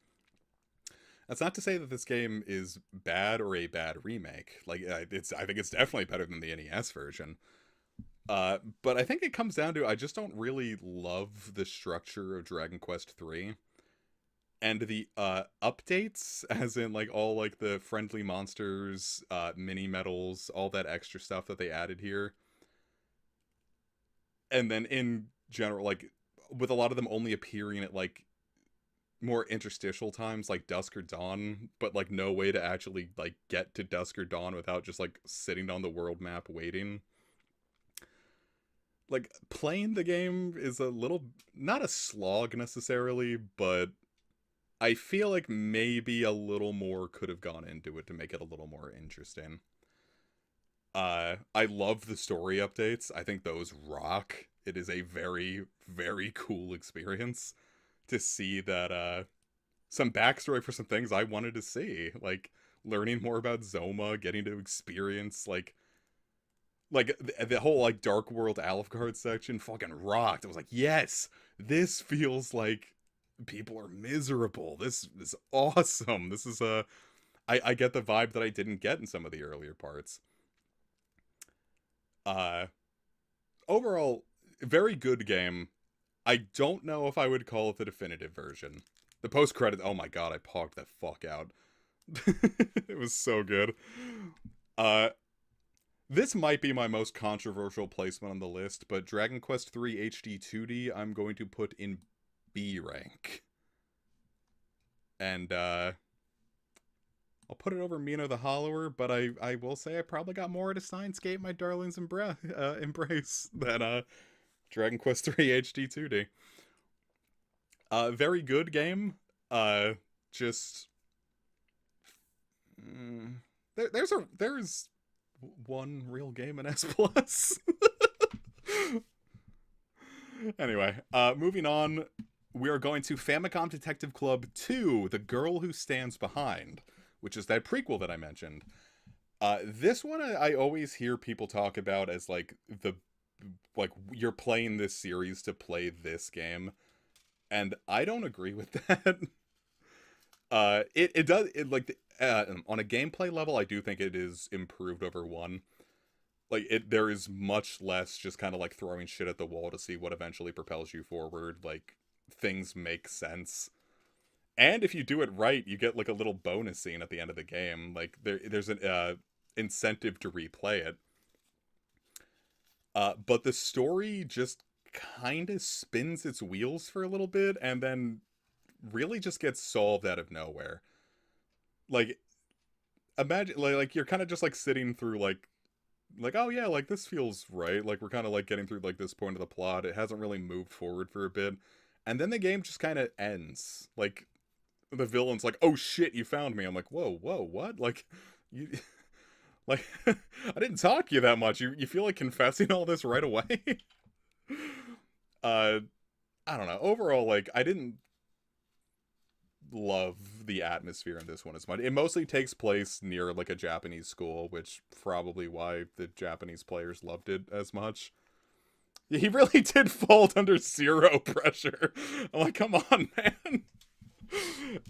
That's not to say that this game is bad or a bad remake. Like I think it's definitely better than the NES version. But I think it comes down to I just don't really love the structure of Dragon Quest III. And the updates, as in like all like the friendly monsters, mini medals, all that extra stuff that they added here. And then in general, like with a lot of them only appearing at like more interstitial times like dusk or dawn, but like no way to actually like get to dusk or dawn without just like sitting on the world map waiting. Like playing the game is a little not a slog necessarily, but I feel like maybe a little more could have gone into it to make it a little more interesting. I love the story updates. I think those rock. It is a very, very cool experience to see that some backstory for some things I wanted to see. Like learning more about Zoma, getting to experience like the whole like Dark World Alfgard section fucking rocked. I was like, yes, this feels like people are miserable. This is awesome. This is I get the vibe that I didn't get in some of the earlier parts. Overall, very good game. I don't know if I would call it the definitive version. The post credit, oh my god, I pogged that fuck out. It was so good. This might be my most controversial placement on the list, but Dragon Quest III HD 2D I'm going to put in B rank. And I'll put it over Mina the Hollower, but I will say I probably got more at a Steins Gate, my darling's embrace than Dragon Quest III HD 2D. Very good game. Just there's one real game in S Plus. Anyway, moving on, we are going to Famicom Detective Club 2, The Girl Who Stands Behind, which is that prequel that I mentioned. This one I always hear people talk about as like you're playing this series to play this game, and I don't agree with that. It does on a gameplay level, I do think it is improved over one. Like there is much less just kind of like throwing shit at the wall to see what eventually propels you forward. Like things make sense, and if you do it right, you get like a little bonus scene at the end of the game. Like there's an incentive to replay it. But the story just kind of spins its wheels for a little bit and then really just gets solved out of nowhere. Like, imagine like you're kind of just like sitting through like, oh yeah, like this feels right, like we're kind of like getting through like this point of the plot, it hasn't really moved forward for a bit, and then the game just kind of ends. Like, the villain's like, oh shit, you found me. I'm like, whoa, what? Like, you like I didn't talk to you that much, you feel like confessing all this right away. uh I don't know, overall, like, I didn't love the atmosphere in this one as much. It mostly takes place near like a Japanese school, which probably why the Japanese players loved it as much. He really did fold under zero pressure. I'm like, come on, man.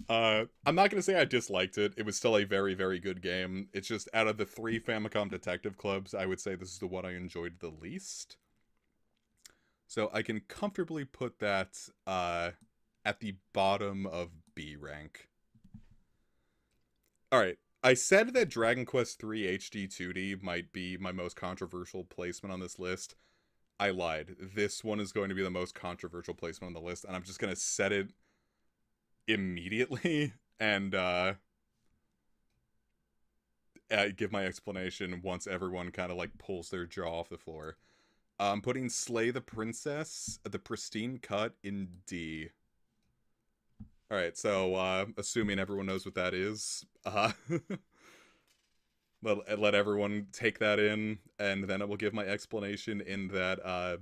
I'm not gonna say I disliked it. It was still a very, very good game. It's just out of the 3 Famicom Detective Clubs, I would say this is the one I enjoyed the least. So I can comfortably put that at the bottom of B rank. Alright, I said that Dragon Quest III HD 2D might be my most controversial placement on this list. I lied. This one is going to be the most controversial placement on the list, and I'm just going to set it immediately and give my explanation once everyone kind of like pulls their jaw off the floor. I'm putting Slay the Princess, the pristine cut, in D. Alright, so assuming everyone knows what that is, let everyone take that in, and then I will give my explanation in that I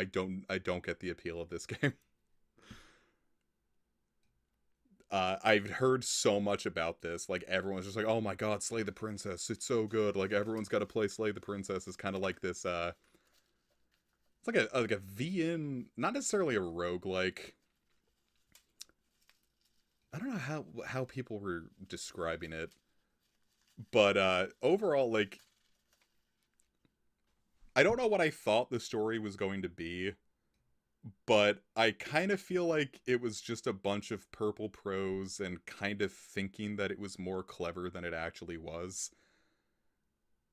don't get the appeal of this game. I've heard so much about this. Like, everyone's just like, oh my god, Slay the Princess, it's so good. Like, everyone's got to play Slay the Princess. It's kind of like this, it's like a VN, not necessarily a roguelike. I don't know how people were describing it. But overall, like, I don't know what I thought the story was going to be, but I kind of feel like it was just a bunch of purple prose and kind of thinking that it was more clever than it actually was,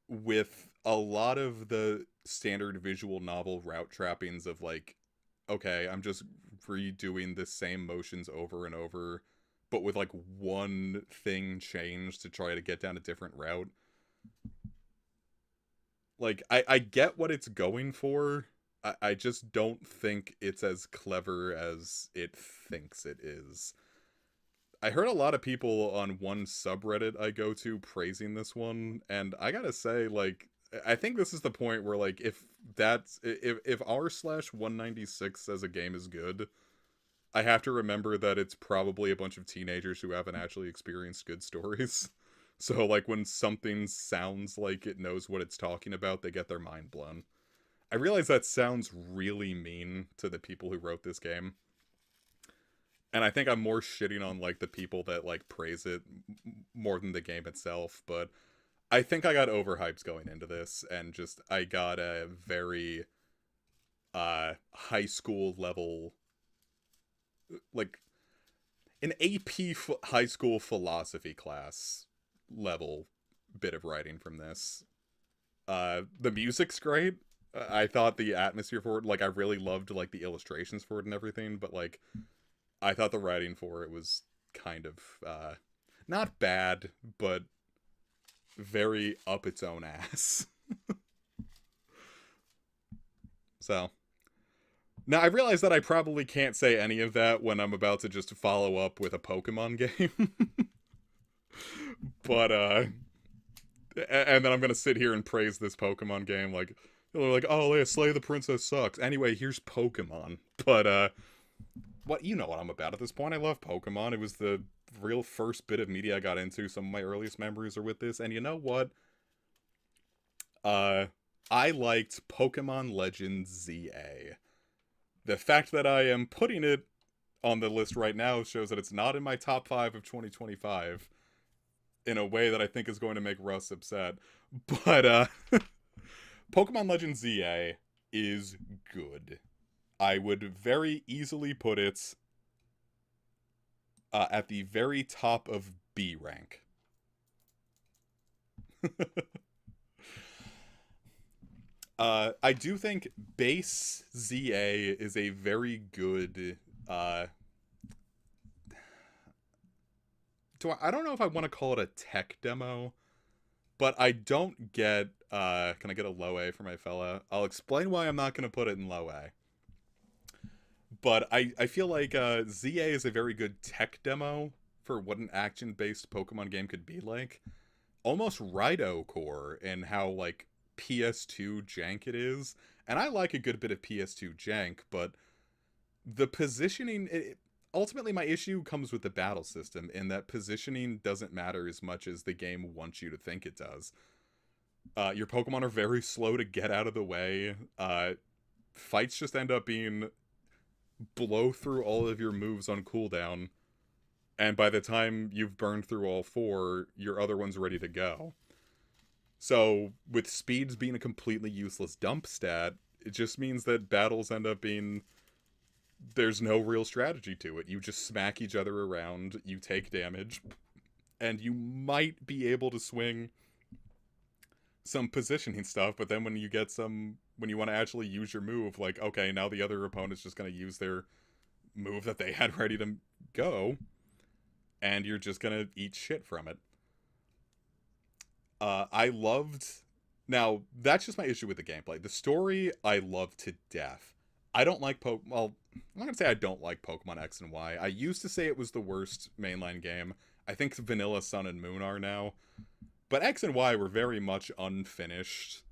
with a lot of the standard visual novel route trappings of like, okay, I'm just redoing the same motions over and over, but with like one thing changed to try to get down a different route. Like, I get what it's going for. I just don't think it's as clever as it thinks it is. I heard a lot of people on one subreddit I go to praising this one, and I gotta say, like, I think this is the point where, like, if r/196 says a game is good, I have to remember that it's probably a bunch of teenagers who haven't actually experienced good stories. So, like, when something sounds like it knows what it's talking about, they get their mind blown. I realize that sounds really mean to the people who wrote this game. And I think I'm more shitting on, like, the people that, like, praise it more than the game itself. But I think I got overhyped going into this, and just, I got a very, high school level, like, an AP high school philosophy class level bit of writing from this. The music's great. I thought the atmosphere for it, like, I really loved, like, the illustrations for it and everything, but, like, I thought the writing for it was kind of, not bad, but very up its own ass. So, now I realize that I probably can't say any of that when I'm about to just follow up with a Pokemon game. But, and then I'm gonna sit here and praise this Pokemon game, like, they're like, oh yeah, Slay the Princess sucks. Anyway, here's Pokemon. But, what, you know what I'm about at this point. I love Pokemon. It was the real first bit of media I got into. Some of my earliest memories are with this. And you know what? I liked Pokemon Legends ZA. The fact that I am putting it on the list right now shows that it's not in my top 5 of 2025 in a way that I think is going to make Russ upset. But, Pokemon Legends ZA is good. I would very easily put it at the very top of B rank. I do think base ZA is a very good. I don't know if I want to call it a tech demo, but I don't get. Can I get a low A for my fella? I'll explain why I'm not going to put it in low A. But I feel like ZA is a very good tech demo for what an action based Pokemon game could be like. Almost Rhino Core in how like PS2 jank it is. And I like a good bit of PS2 jank, but the positioning ultimately my issue comes with the battle system in that positioning doesn't matter as much as the game wants you to think it does. Your Pokemon are very slow to get out of the way. Fights just end up being blow through all of your moves on cooldown, and by the time you've burned through all four, your other one's ready to go. So, with speeds being a completely useless dump stat, it just means that battles end up being there's no real strategy to it. You just smack each other around, you take damage, and you might be able to swing some positioning stuff, but then when you want to actually use your move, like, okay, now the other opponent's just going to use their move that they had ready to go, and you're just going to eat shit from it. Now, that's just my issue with the gameplay. The story, I love to death. I don't like I'm not going to say I don't like Pokemon X and Y. I used to say it was the worst mainline game. I think Vanilla Sun and Moon are now. But X and Y were very much unfinished.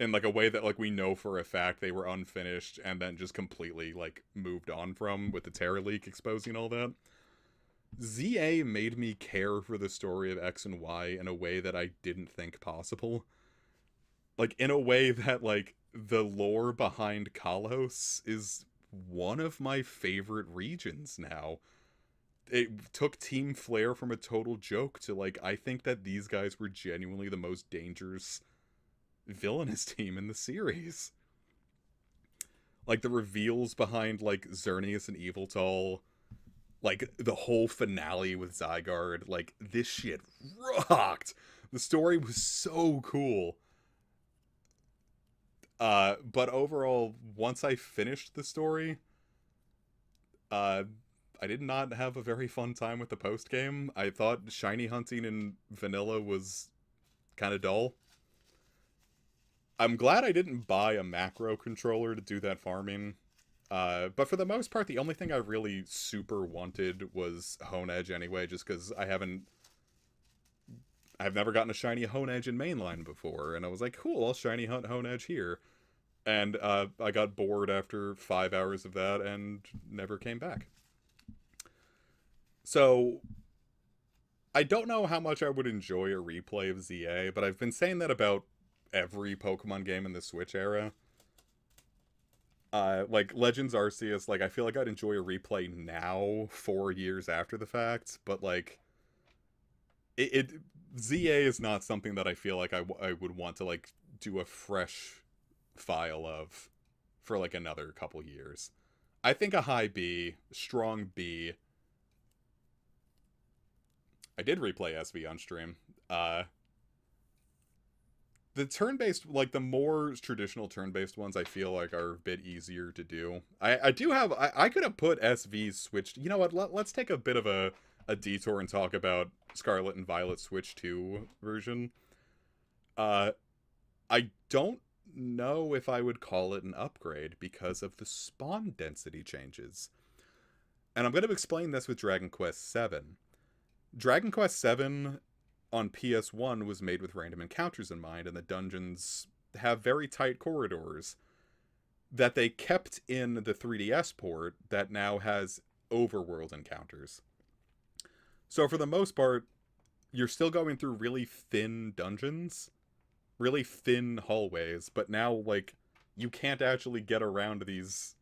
In like a way that like we know for a fact they were unfinished and then just completely like moved on from with the Terra leak exposing all that. ZA made me care for the story of X and Y in a way that I didn't think possible. Like in a way that like the lore behind Kalos is one of my favorite regions now. It took Team Flare from a total joke to like, I think that these guys were genuinely the most dangerous villainous team in the series. Like the reveals behind like Xerneas and Yveltal, like the whole finale with Zygarde, like this shit rocked. The story was so cool. But overall, once I finished the story, I did not have a very fun time with the post game. I thought shiny hunting in vanilla was kind of dull. I'm glad I didn't buy a macro controller to do that farming. But for the most part, the only thing I really super wanted was Hone Edge anyway, just because I've never gotten a shiny Hone Edge in mainline before, and I was like, cool, I'll shiny hunt Hone Edge here. And I got bored after 5 hours of that and never came back. So, I don't know how much I would enjoy a replay of ZA, but I've been saying that about every Pokemon game in the Switch era. Like Legends Arceus, like I feel like I'd enjoy a replay now, 4 years after the fact, but like ZA is not something that I feel like I would want to like do a fresh file of for like another couple years. I think a high B, strong B. I did replay SV on stream. The turn-based, like the more traditional turn-based ones, I feel like are a bit easier to do. I could have put SV switched. You know what? Let's take a bit of a detour and talk about Scarlet and Violet Switch 2 version. I don't know if I would call it an upgrade because of the spawn density changes. And I'm going to explain this with Dragon Quest VII. Dragon Quest VII on PS1 was made with random encounters in mind, and the dungeons have very tight corridors that they kept in the 3DS port that now has overworld encounters. So for the most part, you're still going through really thin dungeons, really thin hallways, but now, like, you can't actually get around these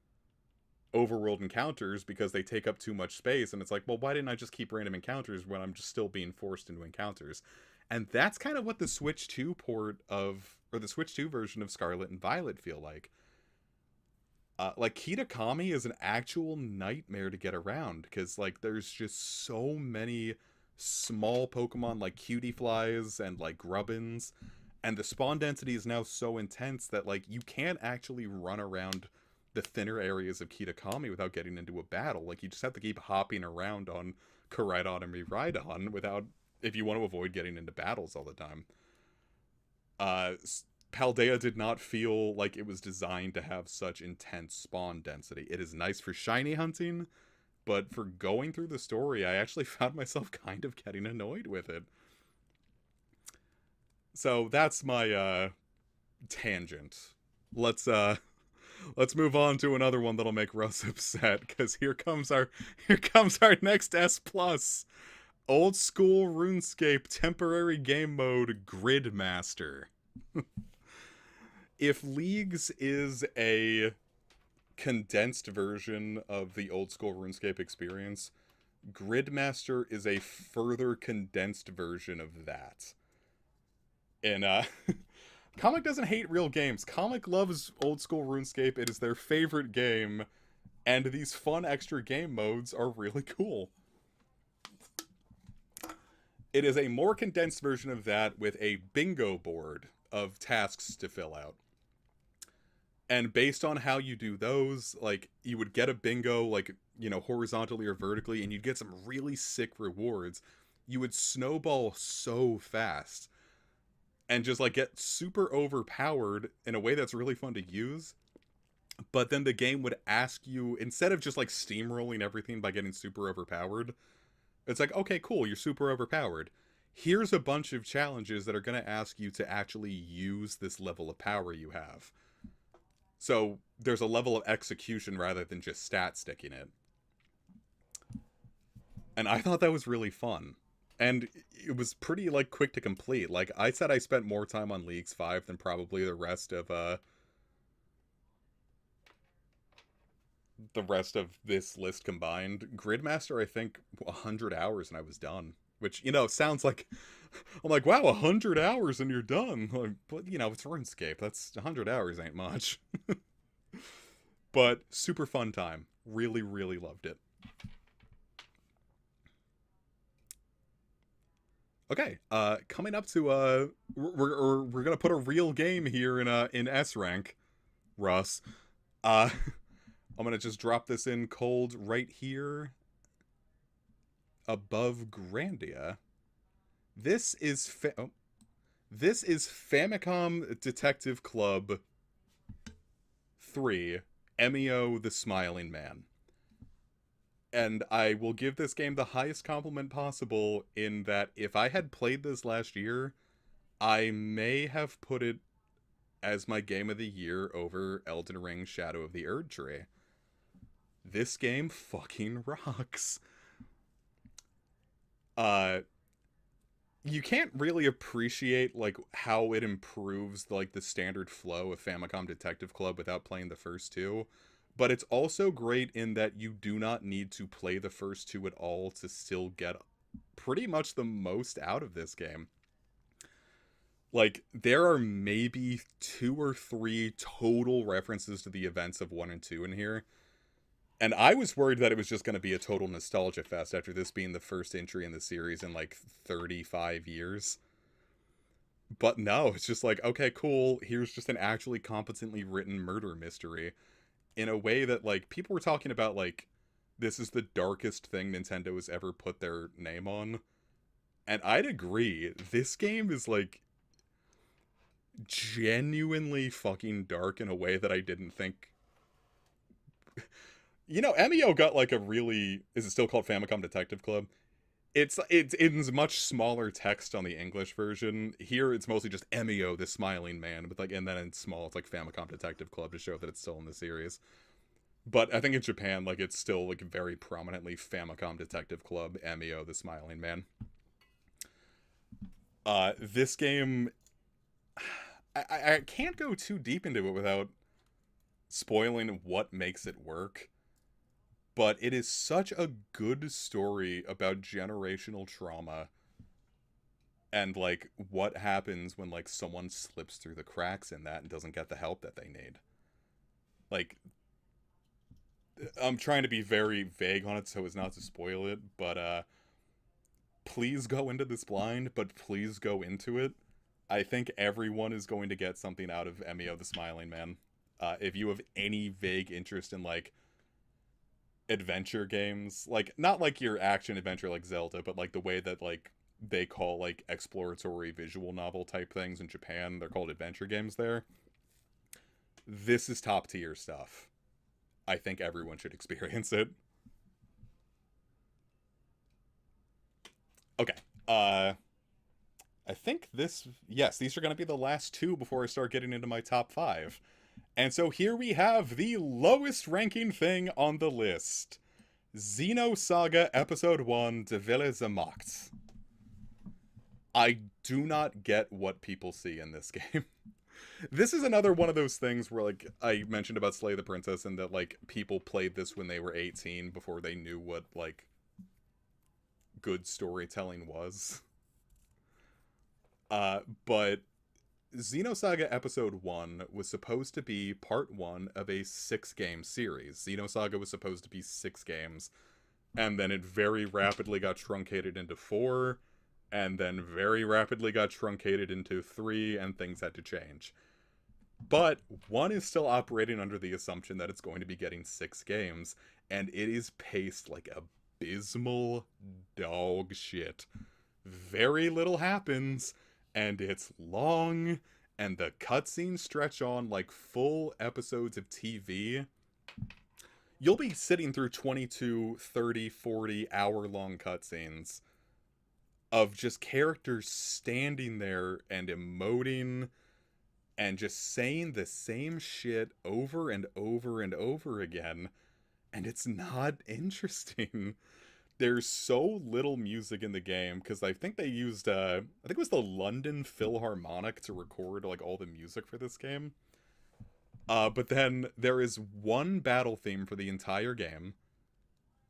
overworld encounters because they take up too much space, and it's like, well, why didn't I just keep random encounters when I'm just still being forced into encounters? And that's kind of what the Switch 2 the Switch 2 version of Scarlet and Violet feel like. Like, Kitakami is an actual nightmare to get around, because, like, there's just so many small Pokemon, like Cutie Flies and, like, Grubbins, And the spawn density is now so intense that like you can't actually run around the thinner areas of Kitakami without getting into a battle. Like you just have to keep hopping around on Koraidon and Miraidon without, if you want to avoid getting into battles all the time. Uh, Paldea did not feel like it was designed to have such intense spawn density. It is nice for shiny hunting, but for going through the story, I actually found myself kind of getting annoyed with it. So that's my tangent. Let's let's move on to another one that'll make Russ upset, because here comes our next S plus. Old school RuneScape temporary game mode Gridmaster. If Leagues is a condensed version of the old school RuneScape experience, Gridmaster is a further condensed version of that. And Comic doesn't hate real games. Comic loves old school RuneScape. It is their favorite game, and these fun extra game modes are really cool. It is a more condensed version of that with a bingo board of tasks to fill out. And based on how you do those, like, you would get a bingo, like, you know, horizontally or vertically, and you'd get some really sick rewards. You would snowball so fast and just, like, get super overpowered in a way that's really fun to use. But then the game would ask you, instead of just, like, steamrolling everything by getting super overpowered, it's like, okay, cool, you're super overpowered. Here's a bunch of challenges that are going to ask you to actually use this level of power you have. So there's a level of execution rather than just stat sticking it. And I thought that was really fun. And it was pretty, like, quick to complete. Like, I said I spent more time on Leagues 5 than probably the rest of this list combined. Gridmaster, I think, 100 hours and I was done. Which, you know, sounds like... I'm like, wow, 100 hours and you're done. Like, but, you know, it's RuneScape. That's 100 hours ain't much. But super fun time. Really, really loved it. Okay, coming up to we're gonna put a real game here in S rank, Russ. I'm gonna just drop this in cold right here above Grandia. This is Famicom Detective Club 3, Emio the Smiling Man. And I will give this game the highest compliment possible in that if I had played this last year, I may have put it as my game of the year over Elden Ring Shadow of the Erdtree. This game fucking rocks. You can't really appreciate, like, how it improves, like, the standard flow of Famicom Detective Club without playing the first two. But it's also great in that you do not need to play the first two at all to still get pretty much the most out of this game. Like, there are maybe 2 or 3 total references to the events of 1 and 2 in here. And I was worried that it was just going to be a total nostalgia fest after this being the first entry in the series in, like, 35 years. But no, it's just like, okay, cool, here's just an actually competently written murder mystery. In a way that, like, people were talking about, like, this is the darkest thing Nintendo has ever put their name on. And I'd agree. This game is, like, genuinely fucking dark in a way that I didn't think. You know, Emio got, like, a really... Is it still called Famicom Detective Club? It's much smaller text on the English version. Here, it's mostly just Emio, the Smiling Man, with, like, and then in small, it's like Famicom Detective Club to show that it's still in the series. But I think in Japan, like, it's still, like, very prominently Famicom Detective Club, Emio, the Smiling Man. This game... I can't go too deep into it without spoiling what makes it work. But it is such a good story about generational trauma and, like, what happens when, like, someone slips through the cracks in that and doesn't get the help that they need. Like, I'm trying to be very vague on it so as not to spoil it, but please go into this blind, but please go into it I think everyone is going to get something out of Emio the Smiling Man. If you have any vague interest in like adventure games, like not like your action adventure like Zelda, but like the way that like they call like exploratory visual novel type things in Japan, they're called adventure games there. This is top tier stuff. I think everyone should experience it. Okay. I think yes, these are going to be the last two before I start getting into my top 5. And so here we have the lowest ranking thing on the list. Xenosaga Episode 1 De Ville Zamacht. I do not get what people see in this game. This is another one of those things where, like, I mentioned about Slay the Princess and that, like, people played this when they were 18 before they knew what, like, good storytelling was. But Xenosaga Episode 1 was supposed to be part 1 of a 6-game series. Xenosaga was supposed to be 6 games, and then it very rapidly got truncated into 4, and then very rapidly got truncated into 3, and things had to change. But 1 is still operating under the assumption that it's going to be getting 6 games, and it is paced like abysmal dog shit. Very little happens, and it's long, and the cutscenes stretch on like full episodes of TV. You'll be sitting through 22, 30, 40 hour-long cutscenes of just characters standing there and emoting and just saying the same shit over and over and over again, and it's not interesting. There's so little music in the game because I think they used I think it was the London Philharmonic to record like all the music for this game. But then there is one battle theme for the entire game.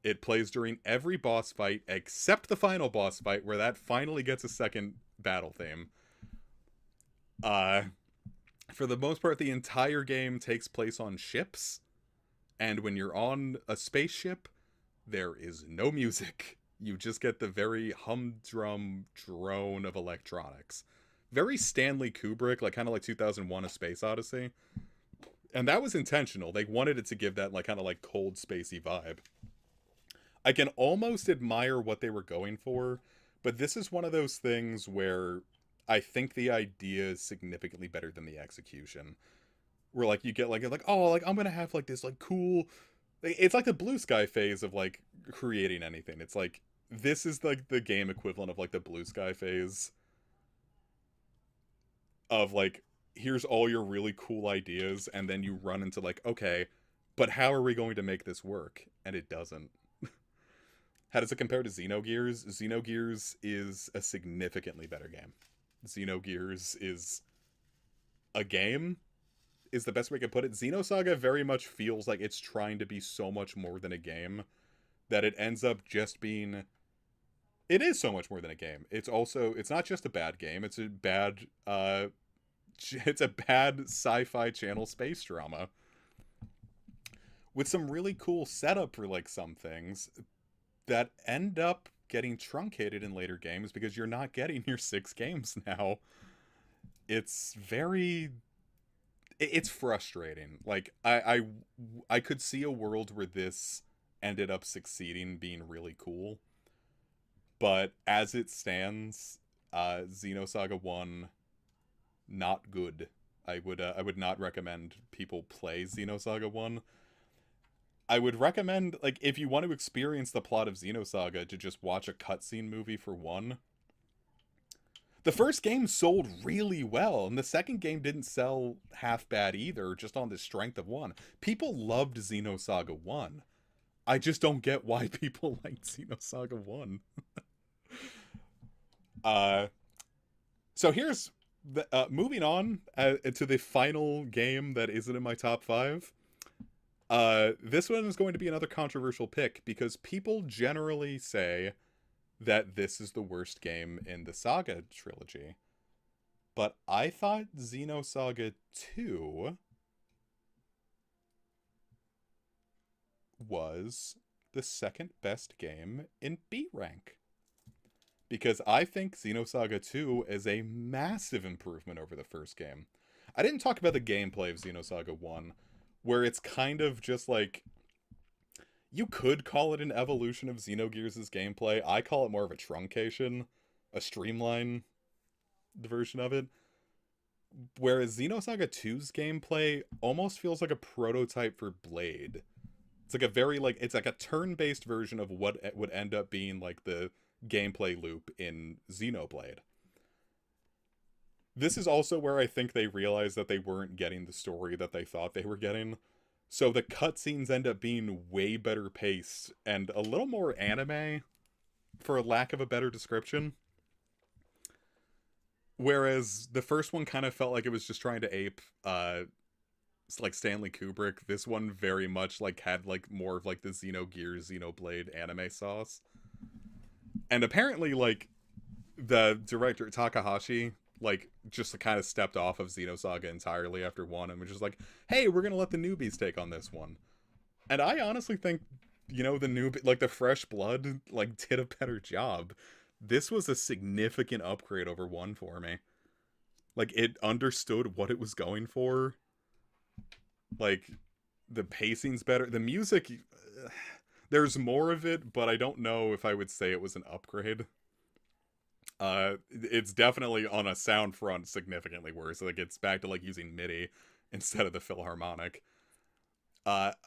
It plays during every boss fight except the final boss fight, where that finally gets a second battle theme. For the most part, the entire game takes place on ships, and when you're on a spaceship, there is no music. You just get the very humdrum drone of electronics. Very Stanley Kubrick, like kind of like 2001: A Space Odyssey. And that was intentional. They wanted it to give that like kind of like cold spacey vibe. I can almost admire what they were going for, but this is one of those things where I think the idea is significantly better than the execution. Where like you get like oh, like I'm gonna have like this like cool, it's like the Blue Sky phase of like creating anything. It's like this is like the game equivalent of like the Blue Sky phase of like here's all your really cool ideas, and then you run into like, okay, but how are we going to make this work? And it doesn't. How does it compare to Xenogears? Xenogears is a significantly better game. Xenogears is a game, is the best way I could put it. Xenosaga very much feels like it's trying to be so much more than a game that it ends up just being... It is so much more than a game. It's also... It's not just a bad game. It's a bad... It's a bad sci-fi channel space drama. With some really cool setup for, like, some things that end up getting truncated in later games because you're not getting your 6 games now. It's very... It's frustrating. Like, I could see a world where this ended up succeeding, being really cool. But as it stands, Xenosaga 1, not good. I would not recommend people play Xenosaga 1. I would recommend, like, if you want to experience the plot of Xenosaga, to just watch a cutscene movie for 1. The first game sold really well, and the second game didn't sell half bad either, just on the strength of 1. People loved Xenosaga 1. I just don't get why people liked Xenosaga 1. So here's the moving on to the final game that isn't in my top 5. This one is going to be another controversial pick because people generally say that this is the worst game in the Saga trilogy. But I thought Xenosaga 2 was the second best game in B rank. because I think Xenosaga 2 is a massive improvement over the first game. I didn't talk about the gameplay of Xenosaga 1, where it's kind of just like, you could call it an evolution of Xenogears' gameplay. I call it more of a truncation, a streamline version of it. Whereas Xenosaga 2's gameplay almost feels like a prototype for Blade. It's like a very like it's like a turn-based version of what would end up being like the gameplay loop in Xenoblade. This is also where I think they realized that they weren't getting the story that they thought they were getting. So the cutscenes end up being way better paced and a little more anime, for lack of a better description. Whereas the first one kind of felt like it was just trying to ape like Stanley Kubrick. This one very much like had like more of like the Xenogears, Xenoblade anime sauce. And apparently like the director Takahashi like just kind of stepped off of Xenosaga entirely after one and was just like, hey, we're gonna let the newbies take on this one. And I honestly think, you know, the newbie, like the fresh blood, like did a better job. This was a significant upgrade over one for me. Like it understood what it was going for. Like the pacing's better. The music, there's more of it, but I don't know if I would say it was an upgrade. It's definitely on a sound front significantly worse. Like it's back to like using MIDI instead of the Philharmonic.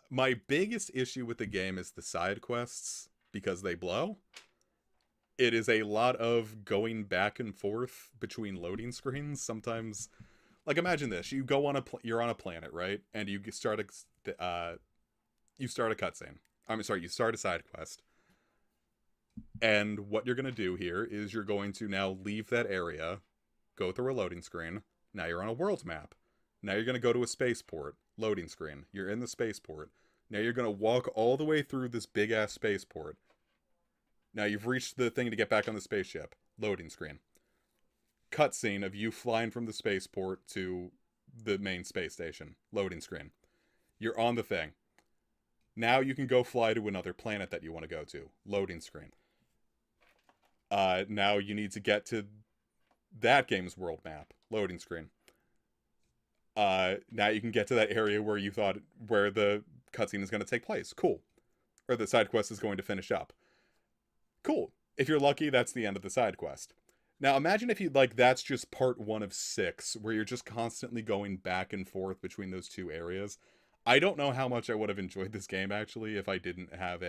My biggest issue with the game is the side quests because they blow. It is a lot of going back and forth between loading screens. Sometimes, like imagine this: you go on you're on a planet, right? And you start a cutscene. You start a side quest. And what you're going to do here is you're going to now leave that area, go through a loading screen. Now you're on a world map. Now you're going to go to a spaceport, loading screen. You're in the spaceport. Now you're going to walk all the way through this big ass spaceport. Now you've reached the thing to get back on the spaceship, loading screen. Cutscene of you flying from the spaceport to the main space station, loading screen. You're on the thing. Now you can go fly to another planet that you want to go to, loading screen. Now you need to get to that game's world map, loading screen. Now you can get to that area where you thought, where the cutscene is going to take place. Cool. Or the side quest is going to finish up. Cool. If you're lucky, that's the end of the side quest. Now imagine if you like that's just part 1 of 6, where you're just constantly going back and forth between those two areas. I don't know how much I would have enjoyed this game actually if I didn't have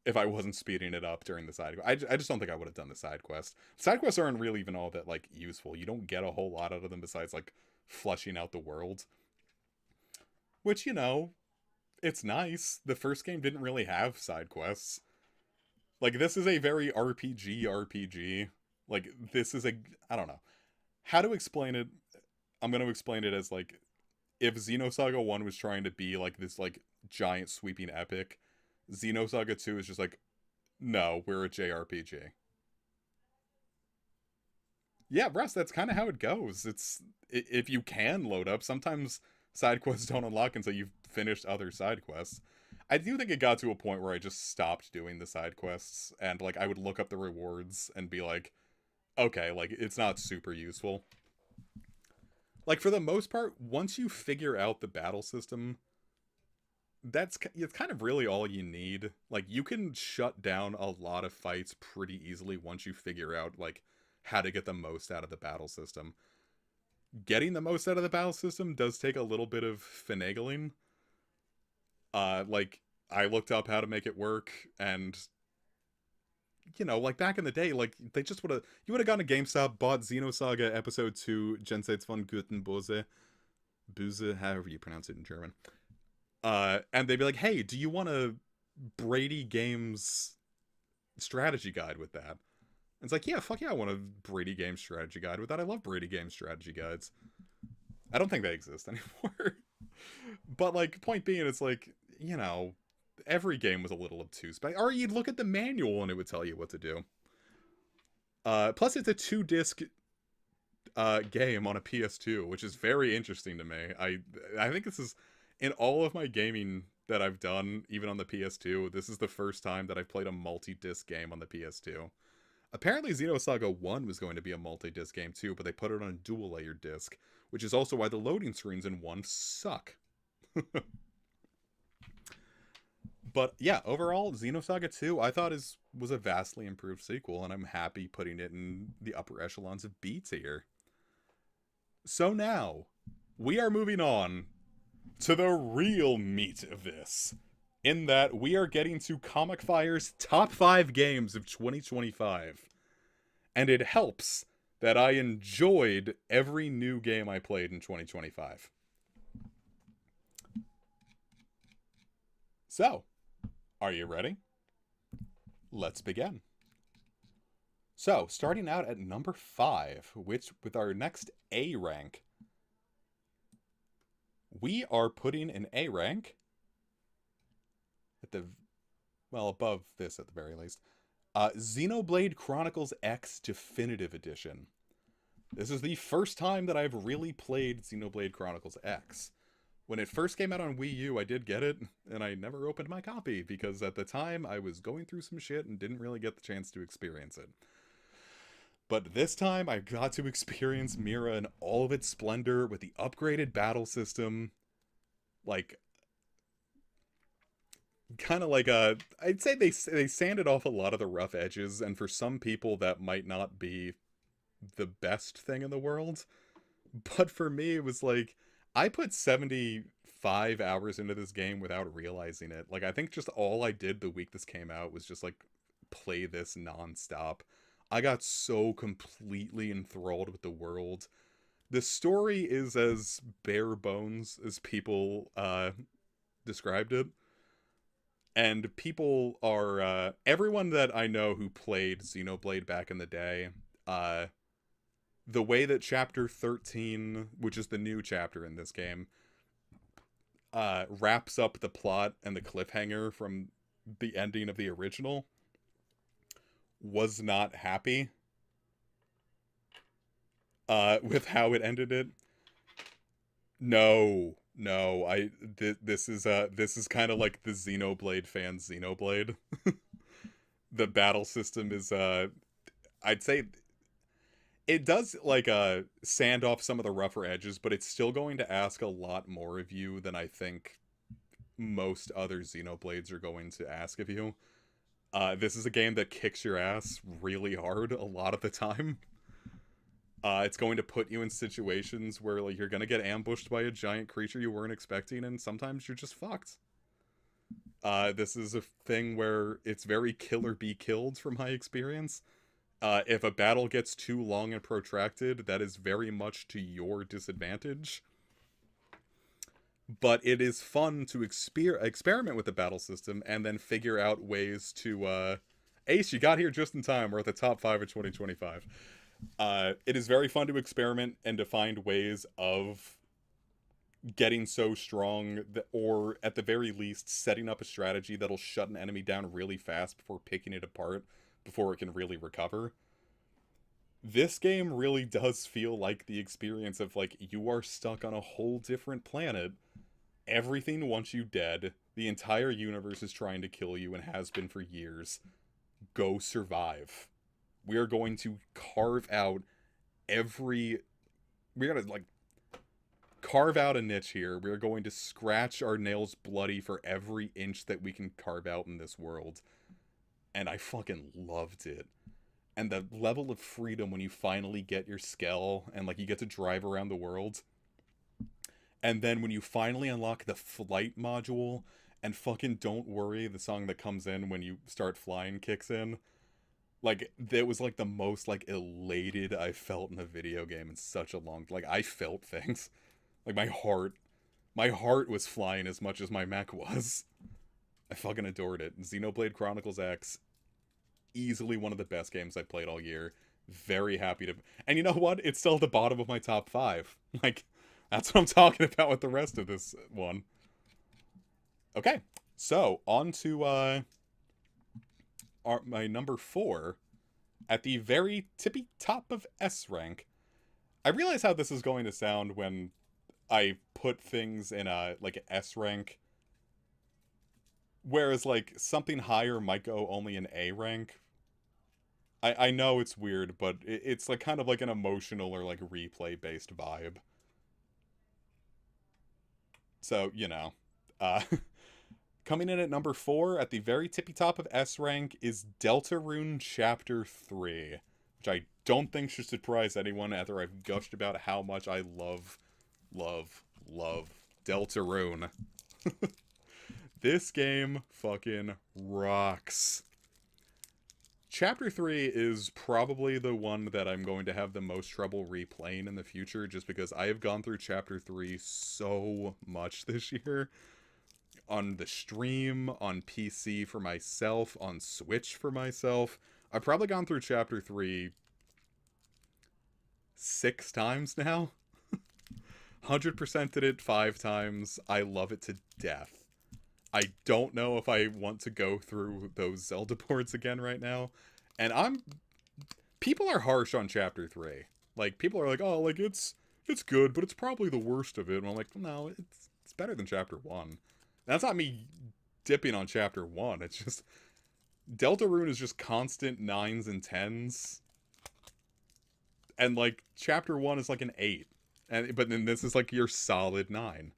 if I wasn't speeding it up during the side. I just don't think I would have done the side quest. Side quests aren't really even all that like useful. You don't get a whole lot out of them besides like fleshing out the world, which, you know, it's nice. The first game didn't really have side quests. Like this is a very RPG. Like this is I don't know how to explain it. I'm going to explain it as like if Xenosaga 1 was trying to be like this like giant sweeping epic, Xenosaga 2 is just like, no, we're a JRPG. Yeah, Russ, that's kind of how it goes. It's if you can load up, sometimes side quests don't unlock until you've finished other side quests. I do think it got to a point where I just stopped doing the side quests and like I would look up the rewards and be like, okay, like it's not super useful. Like for the most part, once you figure out the battle system, it's kind of really all you need. Like you can shut down a lot of fights pretty easily once you figure out like how to get the most out of the battle system. Getting the most out of the battle system does take a little bit of finagling. Like I looked up how to make it work, and you know, like back in the day, like they just would have gone to GameStop, bought Xenosaga Episode 2, Jenseits von Guten Böse, however you pronounce it in German. And they'd be like, hey, do you want a Brady Games strategy guide with that? And it's like, yeah, fuck yeah, I want a Brady Games strategy guide with that. I love Brady Games strategy guides. I don't think they exist anymore. But like, point being, it's like, you know, every game was a little obtuse. Or you'd look at the manual and it would tell you what to do. Plus, it's a 2-disc game on a PS2, which is very interesting to me. I think this is, in all of my gaming that I've done, even on the PS2, this is the first time that I've played a multi-disc game on the PS2. Apparently, Xenosaga 1 was going to be a multi-disc game too, but they put it on a dual-layer disc, which is also why the loading screens in 1 suck. But yeah, overall, Xenosaga 2 I thought was a vastly improved sequel, and I'm happy putting it in the upper echelons of B tier. So now, we are moving on to the real meat of this, in that we are getting to comicfire's top 5 games of 2025. And it helps that I enjoyed every new game I played in 2025. So, are you ready? Let's begin. So, starting out at number 5, which with our next A rank, we are putting an A rank at the, well, above this at the very least. Xenoblade Chronicles X Definitive Edition. This is the first time that I've really played Xenoblade Chronicles X. When it first came out on Wii U, I did get it, and I never opened my copy, because at the time I was going through some shit and didn't really get the chance to experience it. But this time I got to experience Mira in all of its splendor with the upgraded battle system. Like, kind of like I'd say they sanded off a lot of the rough edges, and for some people that might not be the best thing in the world, but for me it was like I put 75 hours into this game without realizing it. Like, I think just all I did the week this came out was just like play this nonstop. I got so completely enthralled with the world. The story is as bare bones as people described it. And people are, everyone that I know who played Xenoblade back in the day, the way that Chapter 13, which is the new chapter in this game, wraps up the plot and the cliffhanger from the ending of the original, was not happy with how it ended it. No, this is kind of like the Xenoblade fans Xenoblade. The battle system is I'd say it does like sand off some of the rougher edges, but it's still going to ask a lot more of you than I think most other Xenoblades are going to ask of you. This is a game that kicks your ass really hard a lot of the time. It's going to put you in situations where like you're gonna get ambushed by a giant creature you weren't expecting, and sometimes you're just fucked. This is a thing where it's very kill or be killed from my experience. If a battle gets too long and protracted, that is very much to your disadvantage. But it is fun to experiment with the battle system and then figure out ways to... Ace, you got here just in time. We're at the top 5 of 2025. It is very fun to experiment and to find ways of getting so strong that, or at the very least setting up a strategy that'll shut an enemy down really fast before picking it apart before it can really recover. This game really does feel like the experience of like you are stuck on a whole different planet. Everything wants you dead. The entire universe is trying to kill you and has been for years. Go survive. We are going to carve out we're gonna like carve out a niche here. We're going to scratch our nails bloody for every inch that we can carve out in this world. And I fucking loved it. And the level of freedom when you finally get your Skell and like you get to drive around the world. And then when you finally unlock the flight module and fucking Don't Worry, the song that comes in when you start flying kicks in. Like, that was like the most like elated I felt in a video game in such a long... Like, I felt things. Like, my heart was flying as much as my mech was. I fucking adored it. Xenoblade Chronicles X, easily one of the best games I've played all year. Very happy to... And you know what? It's still at the bottom of my top 5. Like, that's what I'm talking about with the rest of this one. Okay, so on to my number 4. At the very tippy top of S rank. I realize how this is going to sound when I put things in a like an S rank, whereas like something higher might go only in A rank. I know it's weird, but it's like kind of like an emotional or like replay based vibe. So, you know. Uh Coming in at number 4 at the very tippy top of S rank is Deltarune Chapter 3, which I don't think should surprise anyone after I've gushed about how much I love Deltarune. This game fucking rocks. Chapter 3 is probably the one that I'm going to have the most trouble replaying in the future, just because I have gone through Chapter 3 so much this year. On the stream, on PC for myself, on Switch for myself. I've probably gone through Chapter 3 6 times now. 100%ed it 5 times. I love it to death. I don't know if I want to go through those Zelda ports again right now. And people are harsh on Chapter 3. Like, people are like, oh, like, it's good, but it's probably the worst of it. And I'm like, no, it's better than Chapter 1. That's not me dipping on Chapter 1. It's just, Deltarune is just constant 9s and 10s. And, like, Chapter 1 is like an 8. But then this is like your solid 9.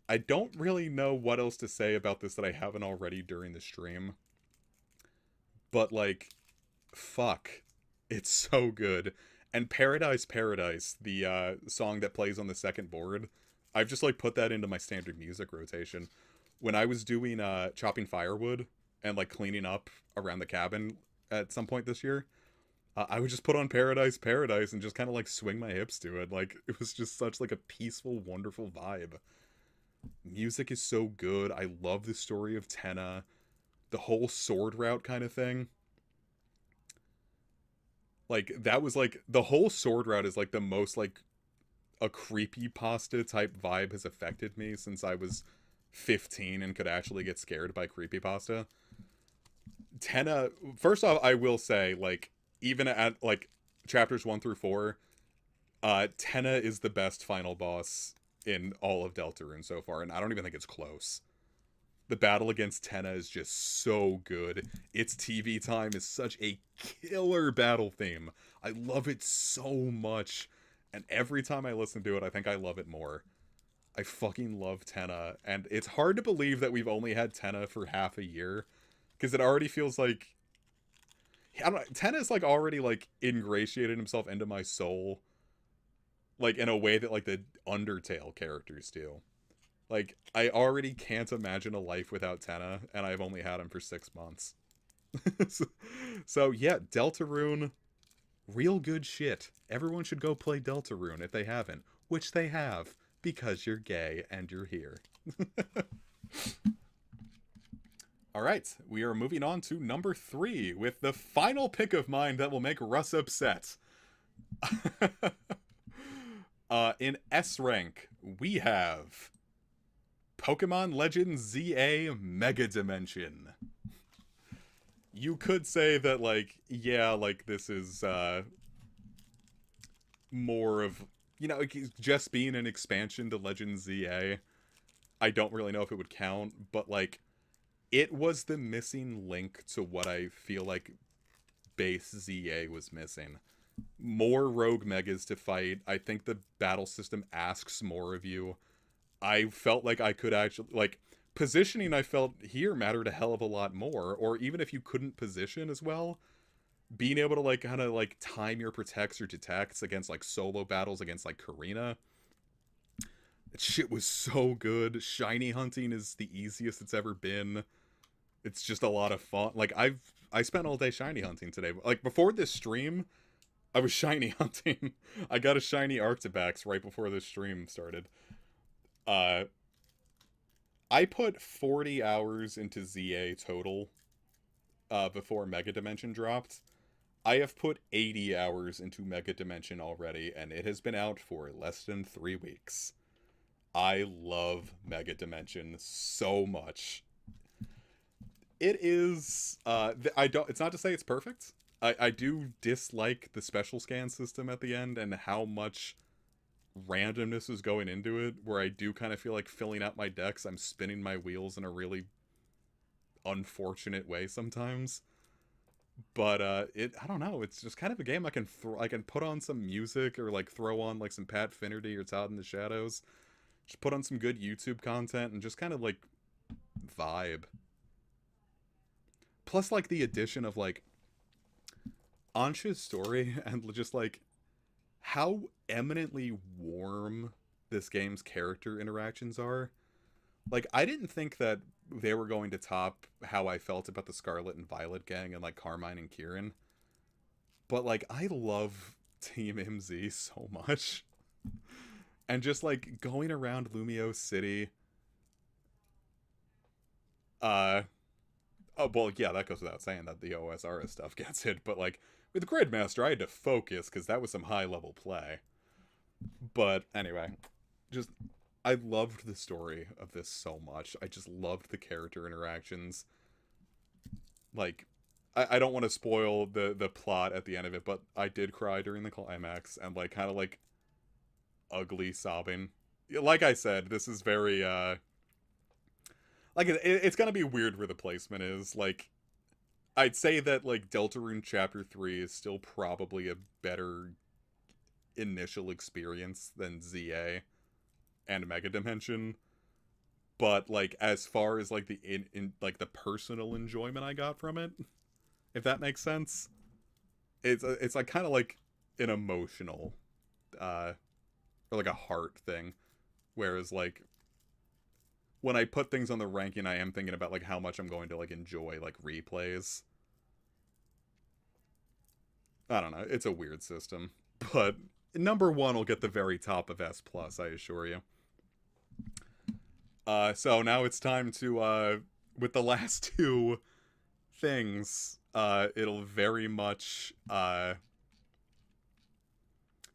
I don't really know what else to say about this that I haven't already during the stream. But, like, fuck. It's so good. And Paradise Paradise, the song that plays on the second board, I've just, like, put that into my standard music rotation. When I was doing chopping firewood and, like, cleaning up around the cabin at some point this year, I would just put on Paradise Paradise and just kind of, like, swing my hips to it. Like, it was just such, like, a peaceful, wonderful vibe. Music is so good. I love the story of Tenna. The whole sword route kind of thing. Like, that was, like, the whole sword route is, like, the most, like, a creepypasta type vibe has affected me since I was 15 and could actually get scared by creepypasta. Tenna, first off, I will say, like, even at, like, chapters 1 through 4, Tenna is the best final boss in all of Deltarune so far, and I don't even think it's close. The battle against Tenna is just so good. Its TV time is such a killer battle theme. I love it so much, and every time I listen to it, I think I love it more. I fucking love Tenna, and it's hard to believe that we've only had Tenna for half a year, because it already feels like, I don't know, Tenna's, like, already, like, ingratiated himself into my soul, like, in a way that, like, the Undertale characters do. Like, I already can't imagine a life without Tenna, and I've only had him for 6 months. So, yeah, Deltarune, real good shit. Everyone should go play Deltarune if they haven't, which they have, because you're gay and you're here. Alright, we are moving on to number 3, with the final pick of mine that will make Russ upset. In S rank, we have Pokemon Legends ZA Mega Dimension. You could say that, like, yeah, like, this is more of, you know, just being an expansion to Legends ZA. I don't really know if it would count, but, like, it was the missing link to what I feel like base ZA was missing. More rogue megas to fight. I think the battle system asks more of you. I felt like I could actually, like, positioning I felt here mattered a hell of a lot more, or even if you couldn't position as well, being able to, like, kind of, like, time your protects or detects against, like, solo battles against, like, Karina. That shit was so good. Shiny hunting is the easiest it's ever been. It's just a lot of fun. Like, I spent all day shiny hunting today. Like, before this stream, I was shiny hunting. I got a shiny Arctibax right before this stream started. I put 40 hours into ZA total before Mega Dimension dropped. I have put 80 hours into Mega Dimension already, and it has been out for less than 3 weeks. I love Mega Dimension so much. It is, it's not to say it's perfect. I do dislike the special scan system at the end and how much randomness is going into it, where I do kind of feel like filling out my decks, I'm spinning my wheels in a really unfortunate way sometimes. But I don't know. It's just kind of a game I can put on some music or like throw on like some Pat Finnerty or Todd in the Shadows. Just put on some good YouTube content and just kind of like vibe. Plus, like the addition of like Ansha's story and just like how eminently warm this game's character interactions are. Like, I didn't think that they were going to top how I felt about the Scarlet and Violet gang and like Carmine and Kieran. But like, I love Team MZ so much. And just like going around Lumio City. Uh oh well yeah, that goes without saying that the OSRS stuff gets hit, but like with Gridmaster I had to focus because that was some high level play. But anyway, just I loved the story of this so much. I just loved the character interactions. Like, I don't want to spoil the plot at the end of it, but I did cry during the climax and like kind of like ugly sobbing. Like I said, this is very like it's gonna be weird where the placement is. Like, I'd say that like Deltarune Chapter 3 is still probably a better initial experience than ZA and Mega Dimension, but like as far as like the in like the personal enjoyment I got from it, if that makes sense, it's like kind of like an emotional or like a heart thing, whereas like when I put things on the ranking, I am thinking about like how much I'm going to like enjoy like replays. I don't know, it's a weird system, but number one will get the very top of S plus, I assure you. So now it's time to with the last two things, it'll very much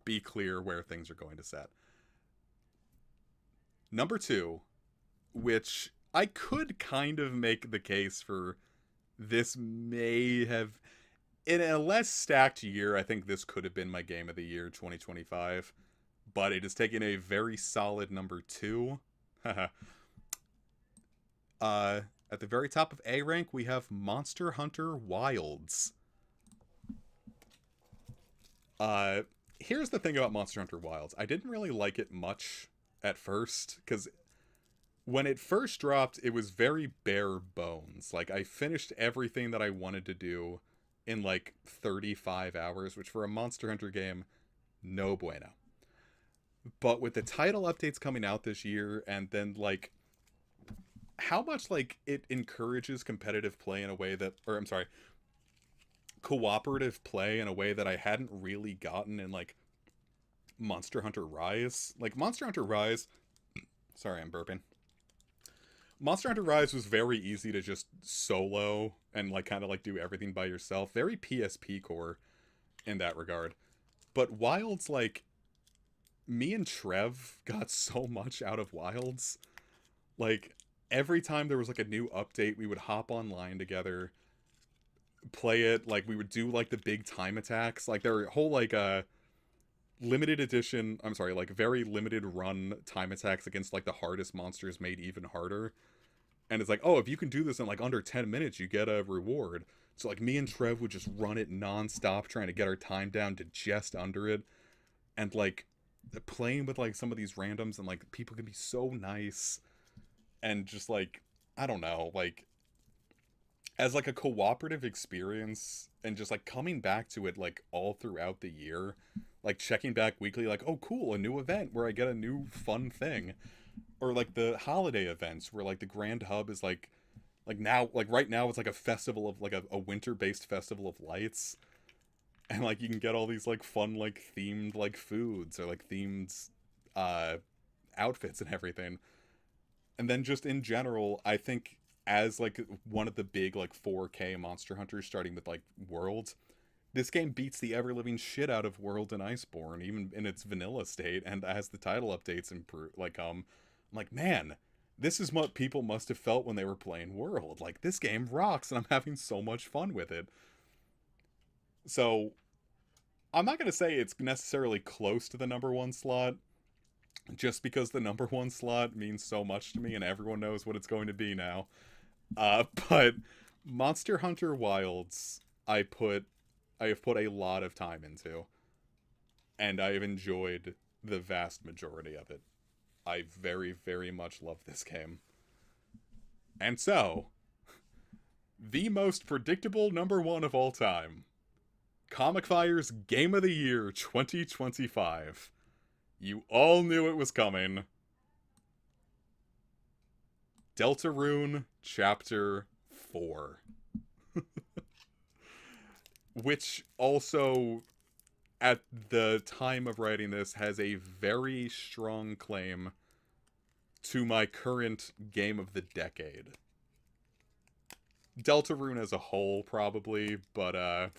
be clear where things are going to set. Number two, which I could kind of make the case for, this may have, in a less stacked year, I think this could have been my game of the year 2025, but it is taking a very solid number two. At the very top of A rank, we have Monster Hunter Wilds. Here's the thing about Monster Hunter Wilds. I didn't really like it much at first, because when it first dropped, it was very bare bones. Like, I finished everything that I wanted to do in like 35 hours, which for a Monster Hunter game, no bueno. But with the title updates coming out this year, and then like how much like it encourages competitive play in a way that, or I'm sorry, cooperative play in a way that I hadn't really gotten in like Monster Hunter Rise. Like Monster Hunter Rise, sorry, I'm burping. Monster Hunter Rise was very easy to just solo and like kind of like do everything by yourself. Very PSP core in that regard. But Wilds, like, me and Trev got so much out of Wilds. Like, every time there was like a new update, we would hop online together, play it. Like, we would do like the big time attacks. Like, there were whole like limited edition, I'm sorry, like very limited run time attacks against like the hardest monsters made even harder. And it's like, oh, if you can do this in like under 10 minutes, you get a reward. So like me and Trev would just run it nonstop, trying to get our time down to just under it. And like playing with like some of these randoms, and like people can be so nice. And just like, I don't know, like as like a cooperative experience, and just like coming back to it like all throughout the year, like checking back weekly, like, oh cool, a new event where I get a new fun thing. Or like the holiday events where like the Grand Hub is like now, like right now it's like a festival of like a winter based festival of lights, and like you can get all these like fun like themed like foods or like themed outfits and everything. And then just in general, I think as like one of the big like 4K Monster Hunters, starting with like World, this game beats the ever living shit out of World and Iceborne, even in its vanilla state. And as the title updates improve, like I'm like, man, this is what people must have felt when they were playing World. Like, this game rocks, and I'm having so much fun with it. So I'm not gonna say it's necessarily close to the number one slot, just because the number one slot means so much to me, and everyone knows what it's going to be now. But Monster Hunter Wilds, I put I have put a lot of time into, and I have enjoyed the vast majority of it. I very, very much love this game. And so, the most predictable number one of all time, comicfire's Game of the Year 2025. You all knew it was coming. Deltarune Chapter 4. Which also, at the time of writing this, has a very strong claim to my current game of the decade. Deltarune as a whole, probably, but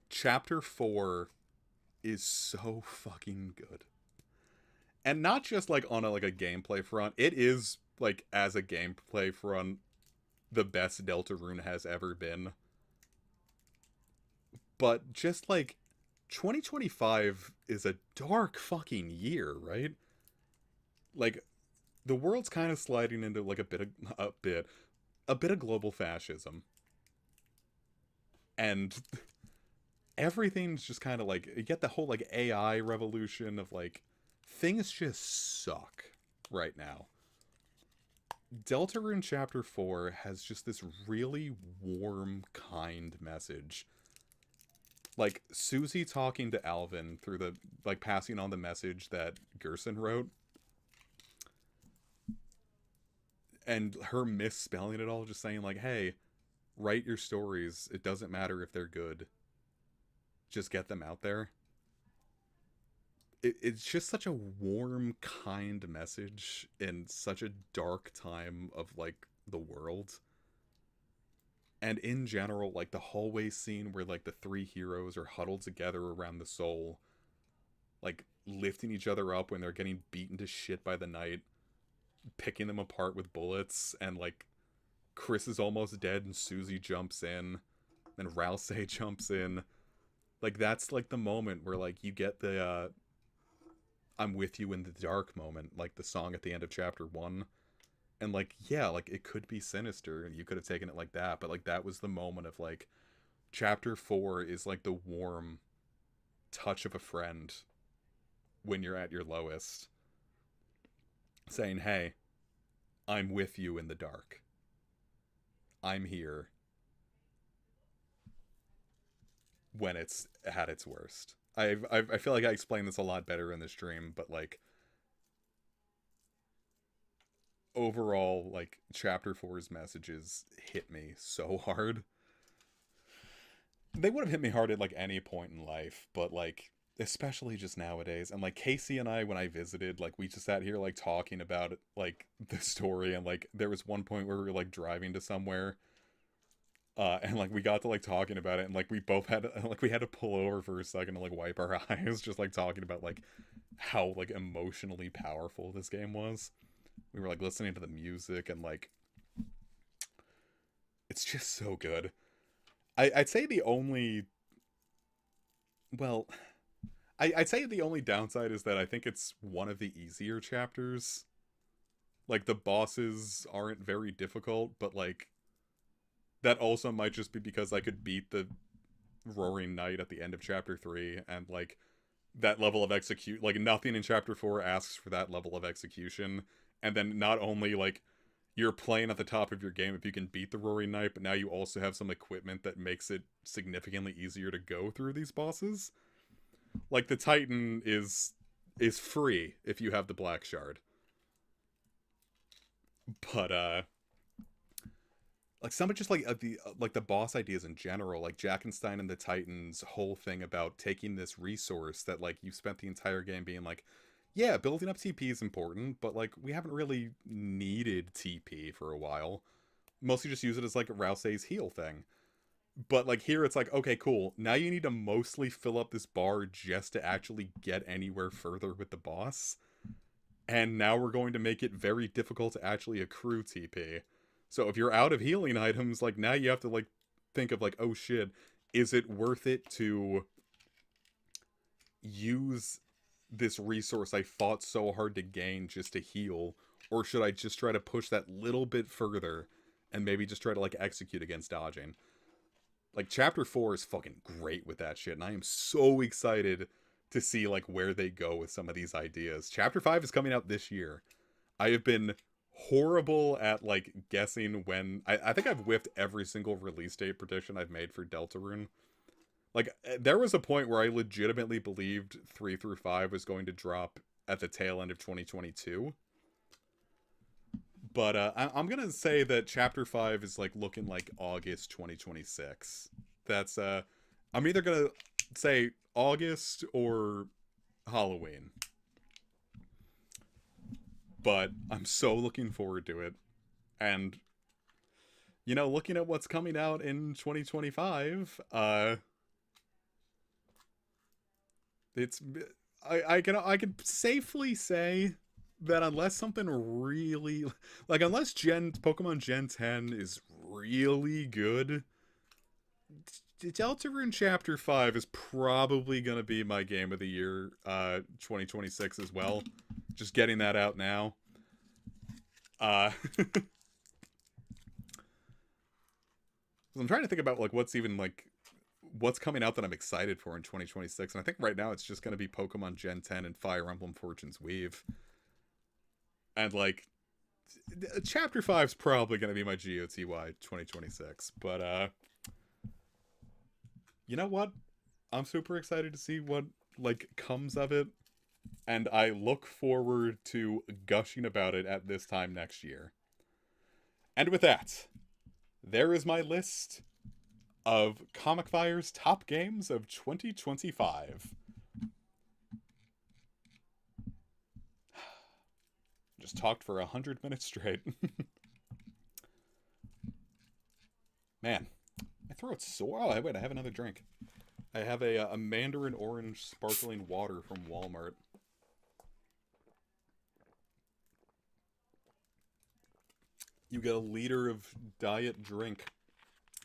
Chapter 4 is so fucking good. And not just like on a gameplay front. It is, like, as a gameplay front, the best Deltarune has ever been. But just like 2025 is a dark fucking year, right? Like, the world's kind of sliding into like a bit of global fascism. And everything's just kind of like, you get the whole like AI revolution of like, things just suck right now. Deltarune Chapter 4 has just this really warm, kind message. Like, Susie talking to Alvin through the, like, passing on the message that Gerson wrote. And her misspelling it all, just saying, like, hey, write your stories. It doesn't matter if they're good. Just get them out there. It's just such a warm, kind message in such a dark time of, like, the world. And in general, like, the hallway scene where, like, the three heroes are huddled together around the soul, like, lifting each other up when they're getting beaten to shit by the night, picking them apart with bullets, and, like, Chris is almost dead and Susie jumps in, then Rousey jumps in. Like, that's, like, the moment where, like, you get the, I'm with you in the dark moment, like the song at the end of Chapter 1. And, like, yeah, like, it could be sinister, and you could have taken it like that, but, like, that was the moment of, like, Chapter 4 is, like, the warm touch of a friend when you're at your lowest. Saying, hey, I'm with you in the dark. I'm here. When it's at its worst. I feel like I explained this a lot better in the stream, but, like, overall, like, Chapter 4's messages hit me so hard. They would have hit me hard at, like, any point in life, but, like, especially just nowadays. And, like, Casey and I, when I visited, like, we just sat here, like, talking about, like, the story, and, like, there was one point where we were, like, driving to somewhere, and, like, we got to, like, talking about it, and, like, we both had, like, we had to pull over for a second to, like, wipe our eyes, just, like, talking about, like, how, like, emotionally powerful this game was. We were, like, listening to the music, and, like, it's just so good. I'd say the only, well, I'd say the only downside is that I think it's one of the easier chapters. Like, the bosses aren't very difficult, but, like, that also might just be because I could beat the Roaring Knight at the end of Chapter 3, and, like, that level of like, nothing in Chapter 4 asks for that level of execution. And then not only, like, you're playing at the top of your game if you can beat the Roaring Knight, but now you also have some equipment that makes it significantly easier to go through these bosses. Like, the Titan is free if you have the Black Shard. But, like, some of just, like, the boss ideas in general, like, Jackenstein and the Titan's whole thing about taking this resource that, like, you spent the entire game being like, yeah, building up TP is important, but, like, we haven't really needed TP for a while. Mostly just use it as, like, Rousey's heal thing. But, like, here it's like, okay, cool. Now you need to mostly fill up this bar just to actually get anywhere further with the boss. And now we're going to make it very difficult to actually accrue TP. So if you're out of healing items, like, now you have to, like, think of, like, oh shit, is it worth it to use this resource I fought so hard to gain just to heal, or should I just try to push that little bit further and maybe just try to, like, execute against dodging? Like, Chapter 4 is fucking great with that shit, and I am so excited to see, like, where they go with some of these ideas. Chapter 5 is coming out this year. I have been horrible at, like, guessing when... I think I've whiffed every single release date prediction I've made for Deltarune. Like, there was a point where I legitimately believed 3 through 5 was going to drop at the tail end of 2022. But I'm gonna say that Chapter 5 is, like, looking like August 2026. That's, I'm either gonna say August or Halloween. But I'm so looking forward to it. And, you know, looking at what's coming out in 2025, it's... I can safely say that unless something really... Like, unless Pokemon Gen 10 is really good, Deltarune Chapter 5 is probably going to be my game of the year 2026 as well. Just getting that out now. I'm trying to think about, like, what's coming out that I'm excited for in 2026. And I think right now it's just going to be Pokemon Gen 10 and Fire Emblem Fortune's Weave. And, like, Chapter 5 is probably going to be my GOTY 2026. But, you know what? I'm super excited to see what, like, comes of it. And I look forward to gushing about it at this time next year. And with that, there is my list of comicfire's top games of 2025. Just talked for 100 minutes straight. Man, my throat's sore. Oh, wait, I have another drink. I have a mandarin orange sparkling water from Walmart. You get a liter of diet drink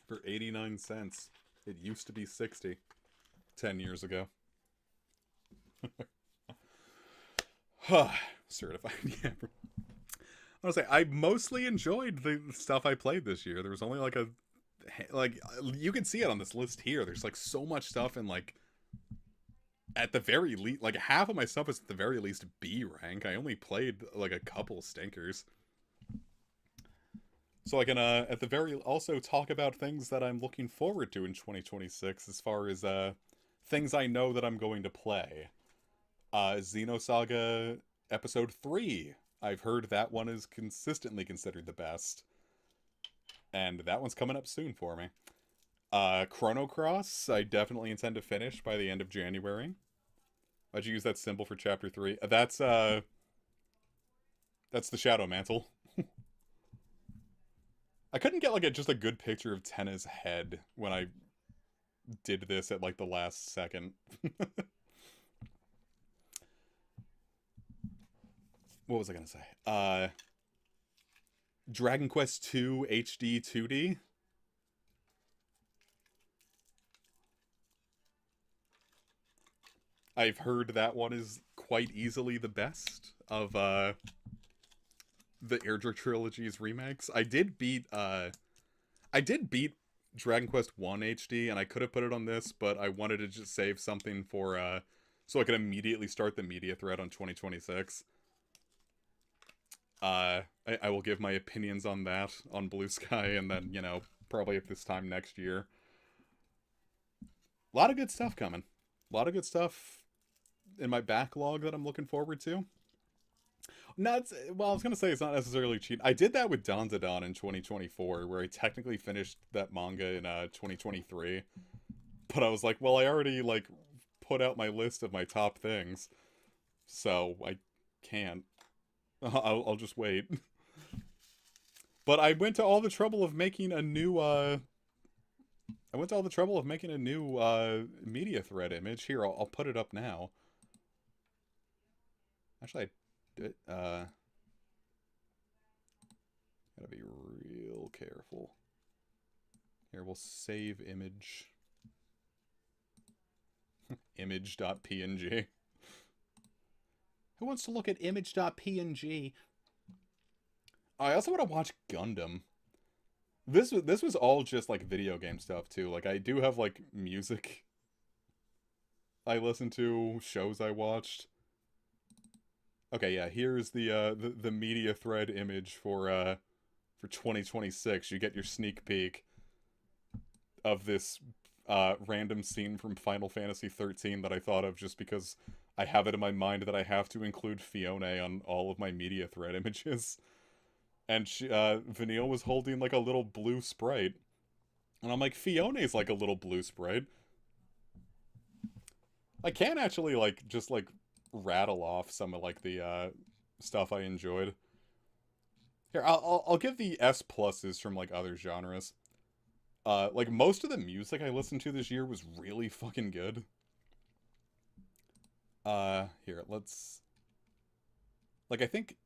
for 89 cents. It used to be 60 10 years ago. Certified gamer. I want to say, I mostly enjoyed the stuff I played this year. There was only like you can see it on this list here. There's like so much stuff, and like at the very least, like half of my stuff is at the very least B rank. I only played like a couple stinkers. So I can, at the very, also talk about things that I'm looking forward to in 2026 as far as, things I know that I'm going to play. Xenosaga Episode 3. I've heard that one is consistently considered the best. And that one's coming up soon for me. Chrono Cross, I definitely intend to finish by the end of January. Why'd you use that symbol for Chapter 3? That's the Shadow Mantle. I couldn't get, like, just a good picture of Tenna's head when I did this at, like, the last second. What was I gonna say? Dragon Quest II HD 2D? I've heard that one is quite easily the best of, the Airdra Trilogy's remakes. I did beat Dragon Quest 1 HD, and I could have put it on this, but I wanted to just save something for, so I could immediately start the media thread on 2026. I will give my opinions on that on Blue Sky, and then, you know, probably at this time next year. A lot of good stuff coming. A lot of good stuff in my backlog that I'm looking forward to. I was gonna say it's not necessarily cheat. I did that with Dandadan in 2024, where I technically finished that manga in 2023. But I was like, well, I already, like, put out my list of my top things, so I can't. I'll just wait. But I went to all the trouble of making a new, media thread image. Here, I'll put it up now. Actually, gotta be real careful. Here, we'll save image. Image.png. Who wants to look at image.png? I also want to watch Gundam. this was all just like video game stuff too. Like I do have like music I listened to, shows I watched. Okay, yeah, here's the media thread image for 2026. You get your sneak peek of this random scene from Final Fantasy 13 that I thought of just because I have it in my mind that I have to include Fiona on all of my media thread images. And Vanille was holding like a little blue sprite. And I'm like, Fiona's like a little blue sprite. I can actually like just like rattle off some of like the stuff I enjoyed. Here, I'll give the S pluses from like other genres. Like most of the music I listened to this year was really fucking good. Here, let's like I think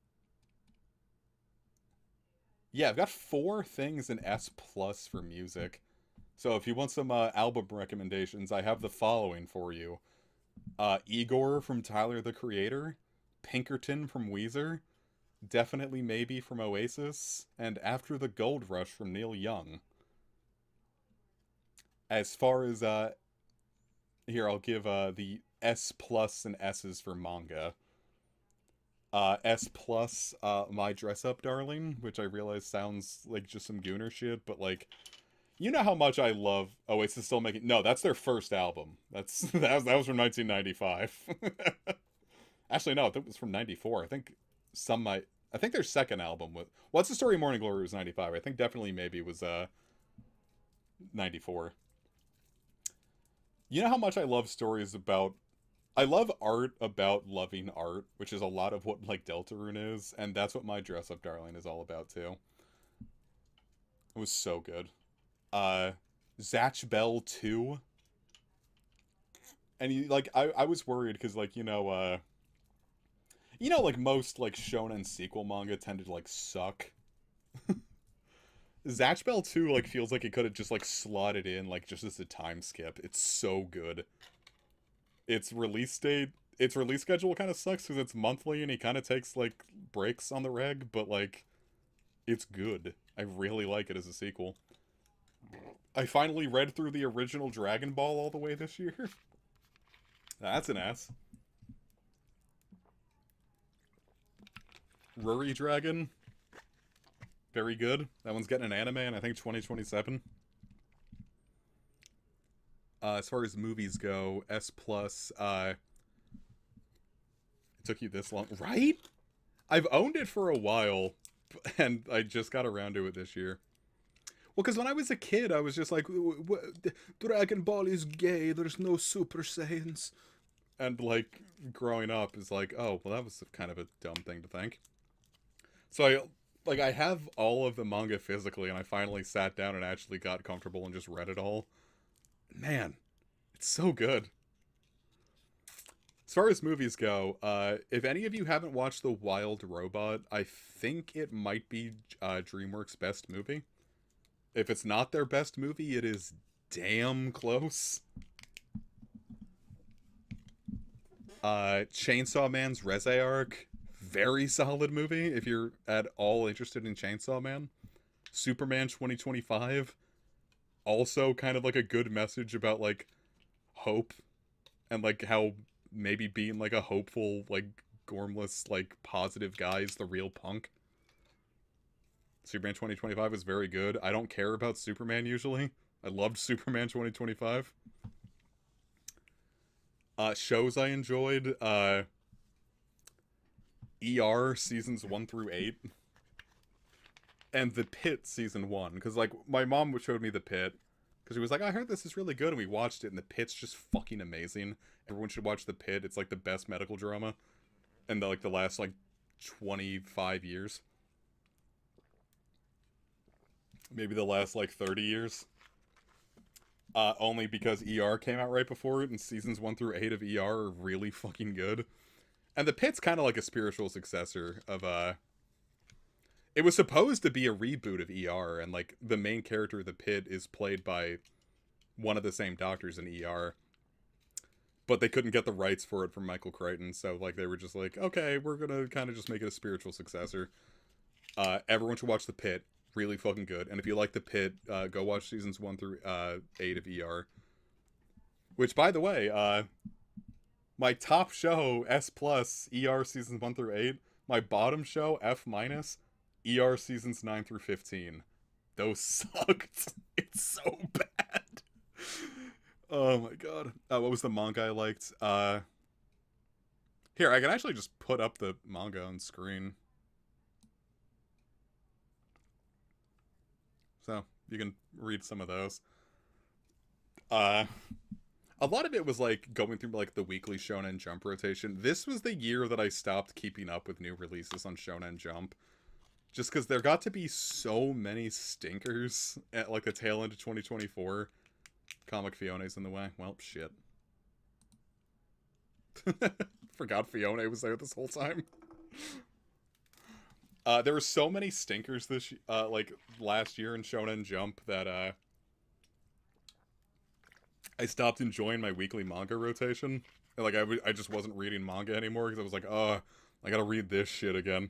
yeah, I've got 4 things in S plus for music. So if you want some album recommendations, I have the following for you. Igor from Tyler the Creator, Pinkerton from Weezer, Definitely Maybe from Oasis, and After the Gold Rush from Neil Young. As far as here I'll give the S plus and S's for manga. S plus, My Dress Up Darling, which I realize sounds like just some gooner shit, but like, you know how much I love Oasis still making. No, that's their first album. That was from 1995. Actually, no, that was from 94. I think I think their second album was What's the Story of Morning Glory was 95. I think Definitely Maybe was 94. You know how much I love stories about I love art about loving art, which is a lot of what like Deltarune is, and that's what My Dress Up Darling is all about too. It was so good. Zatch Bell 2. And like I was worried because like, like most like shonen sequel manga tended to like suck. Zatch Bell 2 like feels like it could have just like slotted in like just as a time skip. It's so good. Its release schedule kind of sucks because it's monthly and he kind of takes like breaks on the reg, but like it's good. I really like it as a sequel. I finally read through the original Dragon Ball all the way this year. That's an ass. Ruri Dragon. Very good. That one's getting an anime in I think 2027. As far as movies go, S plus, it took you this long, right? I've owned it for a while, and I just got around to it this year. Well, because when I was a kid, I was just like, Dragon Ball is gay, there's no Super Saiyans. And, like, growing up is like, oh, well, that was kind of a dumb thing to think. So, I have all of the manga physically, and I finally sat down and actually got comfortable and just read it all. Man, it's so good. As far as movies go, if any of you haven't watched The Wild Robot, I think it might be DreamWorks' best movie. If it's not their best movie, it is damn close. Chainsaw Man's Reze arc, very solid movie if you're at all interested in Chainsaw Man. Superman 2025, also kind of like a good message about like hope and like how maybe being like a hopeful, like gormless, like positive guy is the real punk. Superman 2025 is very good. I don't care about Superman usually. I loved Superman 2025. Shows I enjoyed, ER seasons 1 through 8. And The Pit season 1. Because, like, my mom showed me The Pit. Because she was like, I heard this is really good. And we watched it, and The Pit's just fucking amazing. Everyone should watch The Pit. It's, like, the best medical drama in, the last, like, 25 years. Maybe the last, like, 30 years. Only because ER came out right before it, and seasons 1 through 8 of ER are really fucking good. And The Pit's kind of like a spiritual successor of, it was supposed to be a reboot of ER, and, like, the main character of The Pit is played by one of the same doctors in ER. But they couldn't get the rights for it from Michael Crichton, so, like, they were just like, okay, we're gonna kind of just make it a spiritual successor. Everyone should watch The Pit. really fucking good. And if you like The Pit, go watch seasons 1 through 8 of ER. Which, by the way, my top show, S+, ER seasons 1 through 8. My bottom show, F-, ER seasons 9 through 15. Those sucked. It's so bad. Oh my god. What was the manga I liked? Here, I can actually just put up the manga on screen. So, you can read some of those. A lot of it was, like, going through, like, the weekly Shonen Jump rotation. This was the year that I stopped keeping up with new releases on Shonen Jump. Just because there got to be so many stinkers at, like, the tail end of 2024. Comic Fione's in the way. Well, shit. Forgot Fiona was there this whole time. There were so many stinkers this, like, last year in Shonen Jump that, I stopped enjoying my weekly manga rotation. And, like, I just wasn't reading manga anymore because I was like, oh, I gotta read this shit again.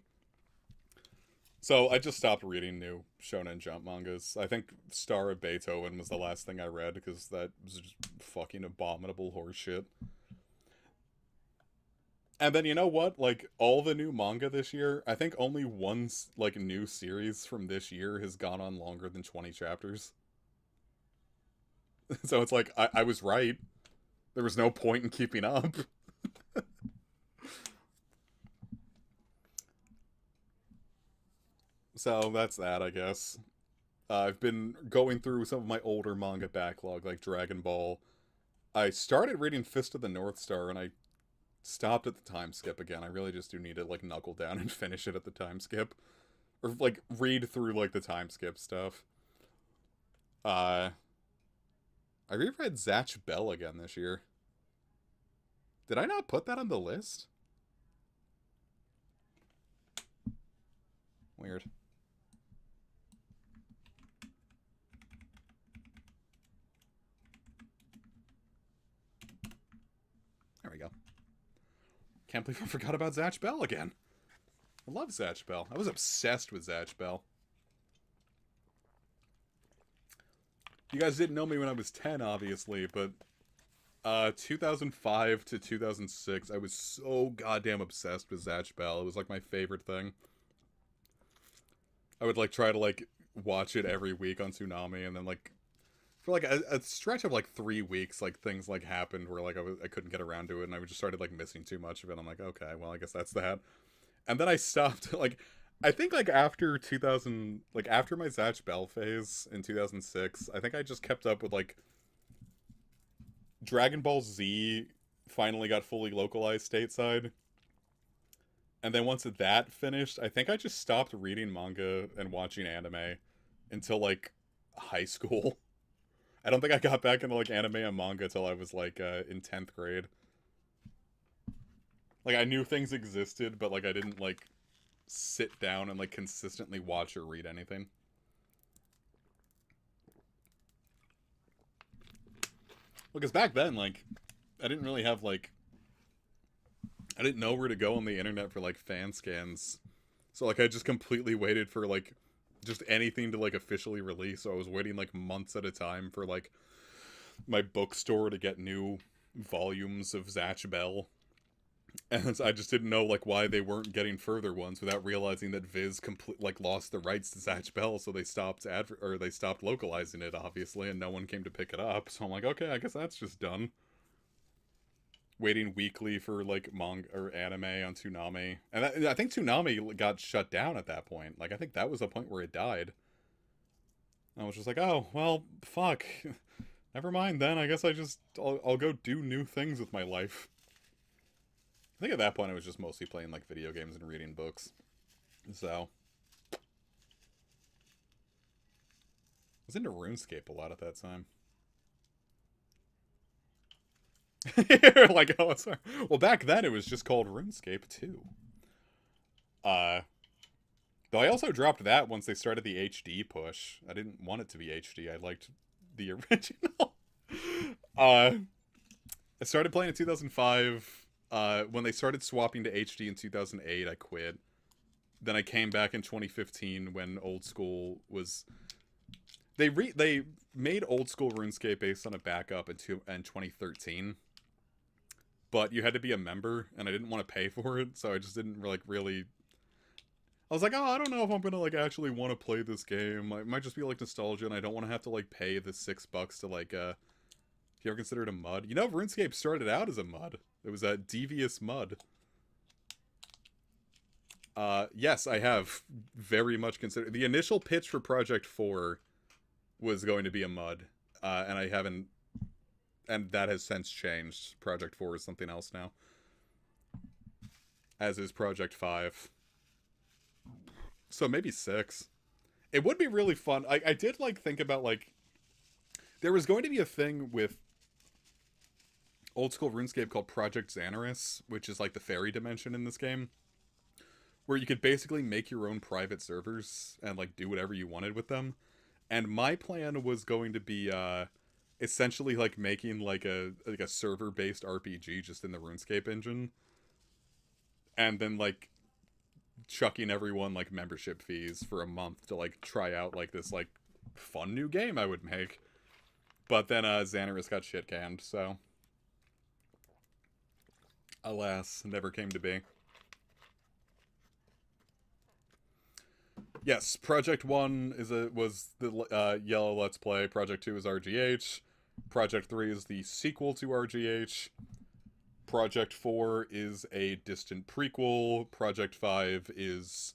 So I just stopped reading new Shonen Jump mangas. I think Star of Beethoven was the last thing I read because that was just fucking abominable horseshit. And then, you know what? Like, all the new manga this year, I think only one, like, new series from this year has gone on longer than 20 chapters. So it's like, I was right. There was no point in keeping up. So that's that, I guess. I've been going through some of my older manga backlog, like Dragon Ball. I started reading Fist of the North Star, and I stopped at the time skip again. I really just do need to, like, knuckle down and finish it at the time skip. Or, like, read through, like, the time skip stuff. I reread Zatch Bell again this year. Did I not put that on the list? Weird. There we go. Can't believe I forgot about Zatch Bell again. I love Zatch Bell. I was obsessed with Zatch Bell. You guys didn't know me when I was 10, obviously, but 2005 to 2006, I was so goddamn obsessed with Zatch Bell. It was, like, my favorite thing. I would, like, try to, like, watch it every week on Toonami, and then, like, for, like, a stretch of, like, 3 weeks, like, things, like, happened where, like, I couldn't get around to it, and I just started, like, missing too much of it. I'm like, okay, well, I guess that's that. And then I stopped, like, I think, like, after 2000, like, after my Zatch Bell phase in 2006, I think I just kept up with, like, Dragon Ball Z finally got fully localized stateside. And then once that finished, I think I just stopped reading manga and watching anime until, like, high school. I don't think I got back into, like, anime and manga until I was, like, in 10th grade. Like, I knew things existed, but, like, I didn't, like, sit down and, like, consistently watch or read anything. Well, because back then, like, I didn't really have, like, I didn't know where to go on the internet for, like, fan scans. So, like, I just completely waited for, like, just anything to, like, officially release. So I was waiting, like, months at a time for, like, my bookstore to get new volumes of Zatch Bell. And I just didn't know, like, why they weren't getting further ones without realizing that Viz like, lost the rights to Zatch Bell, so they stopped they stopped localizing it, obviously, and no one came to pick it up. So I'm like, okay, I guess that's just done. Waiting weekly for, like, manga or anime on Toonami. And I think Toonami got shut down at that point. Like, I think that was the point where it died. I was just like, oh, well, fuck. Never mind then. I guess I'll go do new things with my life. I think at that point I was just mostly playing, like, video games and reading books. So. I was into RuneScape a lot at that time. Like, oh, sorry. Well, back then it was just called RuneScape 2. Though I also dropped that once they started the HD push. I didn't want it to be HD. I liked the original. I started playing in 2005. When they started swapping to HD in 2008, I quit. Then I came back in 2015 when Old School was... They made Old School RuneScape based on a backup in 2013. But you had to be a member, and I didn't want to pay for it, so I just didn't, like, really... I was like, oh, I don't know if I'm gonna, like, actually want to play this game. It might just be, like, nostalgia, and I don't want to have to, like, pay the $6 to, like, if you ever consider it a mud. You know, RuneScape started out as a mud. It was a devious mud. Yes, I have very much considered... The initial pitch for Project 4 was going to be a mud, and I haven't... And that has since changed. Project 4 is something else now. As is Project 5. So maybe 6. It would be really fun. I did, like, think about, like... There was going to be a thing with Old School RuneScape called Project Xanaris, which is, like, the fairy dimension in this game. Where you could basically make your own private servers and, like, do whatever you wanted with them. And my plan was going to be, essentially, like, making, like a server-based RPG just in the RuneScape engine. And then, like, chucking everyone, like, membership fees for a month to, like, try out, like, this, like, fun new game I would make. But then, Xanaris got shit-canned, so... Alas, never came to be. Yes, Project 1 was the Yellow Let's Play. Project 2 is RGH. Project 3 is the sequel to RGH. Project 4 is a distant prequel. Project 5 is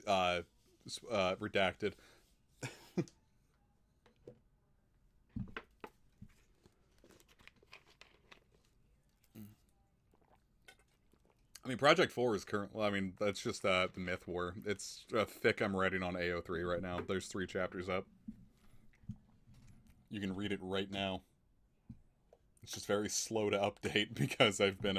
redacted. I mean, Project 4 is currently... I mean, that's just the Myth War. It's thick. I'm writing on AO3 right now. There's 3 chapters up. You can read it right now. It's just very slow to update because I've been...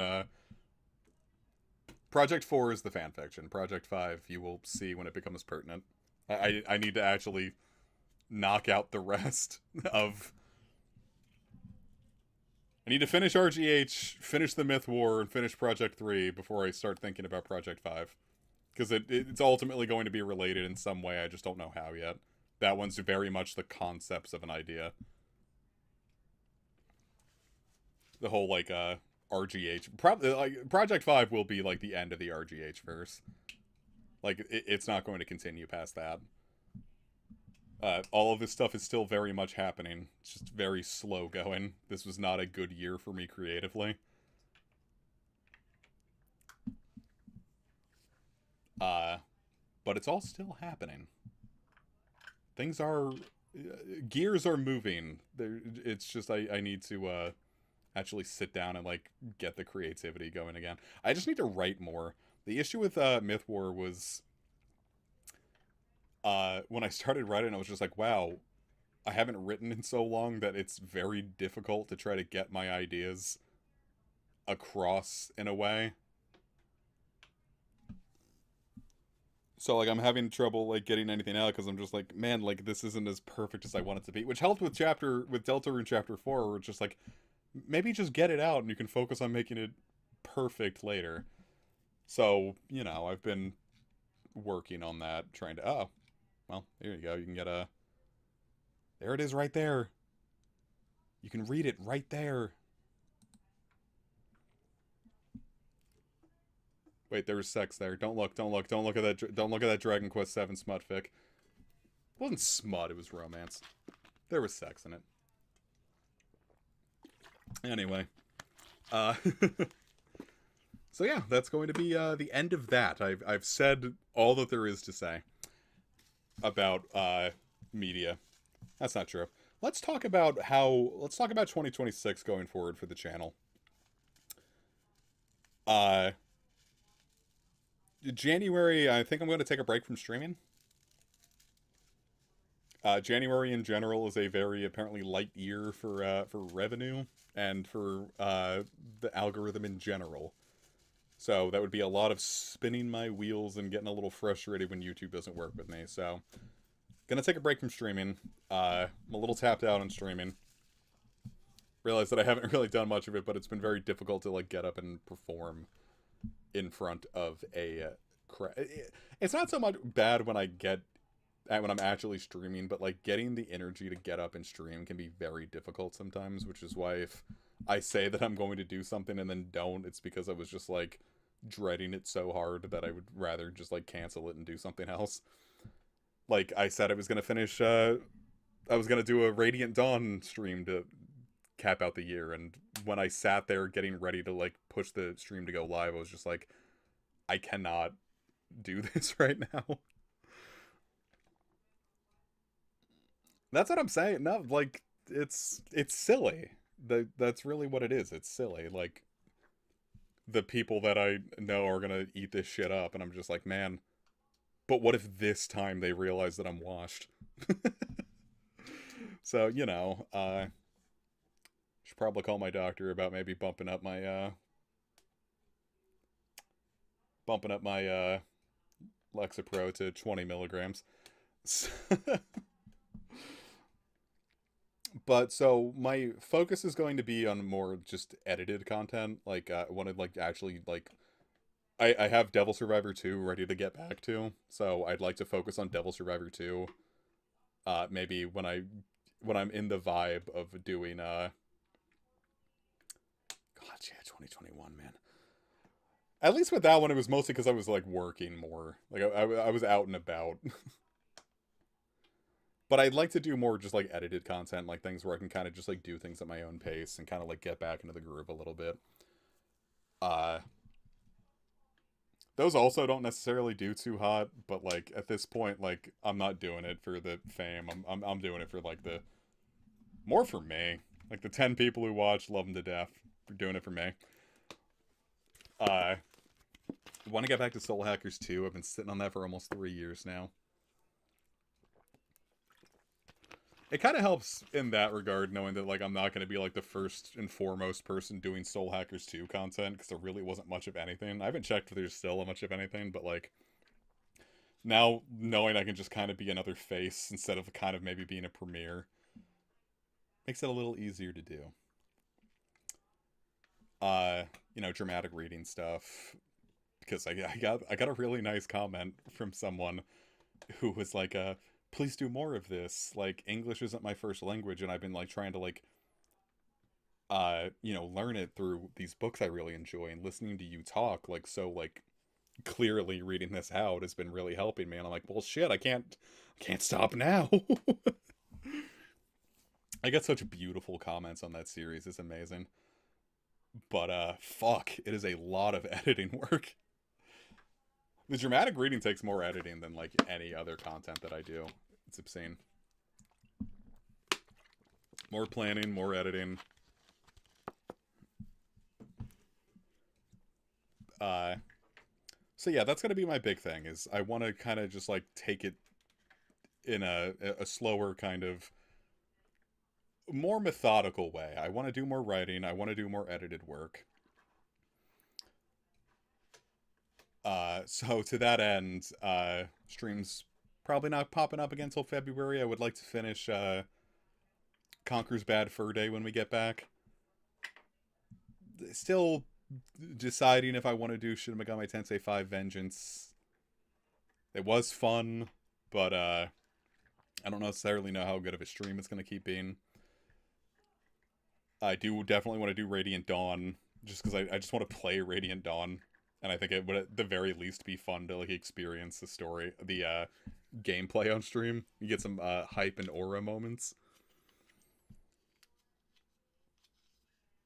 Project 4 is the fanfiction. Project 5, you will see when it becomes pertinent. I need to actually knock out the rest of... I need to finish RGH, finish the Myth War, and finish Project 3 before I start thinking about Project 5. Because it's ultimately going to be related in some way, I just don't know how yet. That one's very much the concepts of an idea. The whole, like, RGH... Project 5 will be, like, the end of the RGH verse. Like, it's not going to continue past that. All of this stuff is still very much happening. It's just very slow going. This was not a good year for me creatively. But it's all still happening. Things are... gears are moving. It's just I need to actually sit down and, like, get the creativity going again. I just need to write more. The issue with Myth War was... when I started writing, I was just like, wow, I haven't written in so long that it's very difficult to try to get my ideas across in a way. So, like, I'm having trouble, like, getting anything out because I'm just like, man, like, this isn't as perfect as I want it to be. Which helped with Deltarune Chapter 4, where it's just like, maybe just get it out and you can focus on making it perfect later. So, you know, I've been working on that, trying to... Oh, well, there you go. You can get a... There it is right there. You can read it right there. Wait, there was sex there. Don't look at that Dragon Quest VII smut fic. It wasn't smut, it was romance. There was sex in it. Anyway. So yeah, that's going to be the end of that. I've said all that there is to say about media. That's not true. Let's talk about 2026 going forward for the channel. January, I think I'm going to take a break from streaming. January in general is a very apparently light year for revenue and for the algorithm in general. So that would be a lot of spinning my wheels and getting a little frustrated when YouTube doesn't work with me. So, gonna take a break from streaming. I'm a little tapped out on streaming. realized that I haven't really done much of it, but it's been very difficult to like get up and perform in front of a it's not so much bad when I get when I'm actually streaming, but like getting the energy to get up and stream can be very difficult sometimes, which is why if I say that I'm going to do something and then don't, it's because I was just like dreading it so hard that I would rather just like cancel it and do something else. Like I said I was going to finish I was going to do a Radiant Dawn stream to cap out the year, and when I sat there getting ready to like push the stream to go live, I was just like, I cannot do this right now. That's what I'm saying. No, like it's silly. That's really what it is. It's silly. Like the people that I know are gonna eat this shit up, and I'm just like, man. But what if this time they realize that I'm washed? So should probably call my doctor about maybe bumping up my Lexapro to 20 milligrams. But so my focus is going to be on more just edited content. Like I wanted like actually like I have Devil Survivor 2 ready to get back to, so I'd like to focus on Devil Survivor 2. Maybe when I'm in the vibe of doing God, yeah, 2021, man. At least with that one, it was mostly because I was like working more. Like I was out and about. But I'd like to do more just like edited content, like things where I can kind of just like do things at my own pace and kind of like get back into the groove a little bit. Uh, those also don't necessarily do too hot, but like at this point, like I'm not doing it for the fame. I'm doing it for like the more for me. Like the 10 people who watch, love them to death. For doing it for me. Uh, want to get back to Soul Hackers 2. I've been sitting on that for almost 3 years now. It kind of helps in that regard, knowing that like I'm not going to be like the first and foremost person doing Soul Hackers 2 content, because there really wasn't much of anything. I haven't checked if there's still much of anything, but like now knowing I can just kind of be another face instead of kind of maybe being a premiere makes it a little easier to do. Dramatic reading stuff, because I got a really nice comment from someone who was like, please do more of this. Like English isn't my first language, and I've been like trying to like learn it through these books I really enjoy, and listening to you talk like so like clearly reading this out has been really helping me. And I'm like, well shit, I can't stop now. I get such beautiful comments on that series. It's amazing. But fuck, it is a lot of editing work. The dramatic reading takes more editing than like any other content that I do. It's obscene. More planning, more editing. So yeah, that's gonna be my big thing. Is I want to kind of just like take it in a slower kind of more methodical way. I want to do more writing. I want to do more edited work. So to that end, streams probably not popping up again until February. I would like to finish Conquer's Bad Fur Day when we get back. Still deciding if I want to do Shin Megami Tensei 5 Vengeance. It was fun, but I don't necessarily know how good of a stream it's going to keep being. I do definitely want to do Radiant Dawn, just because I just want to play Radiant Dawn. And I think it would at the very least be fun to like experience the story, the gameplay on stream. You get some hype and aura moments.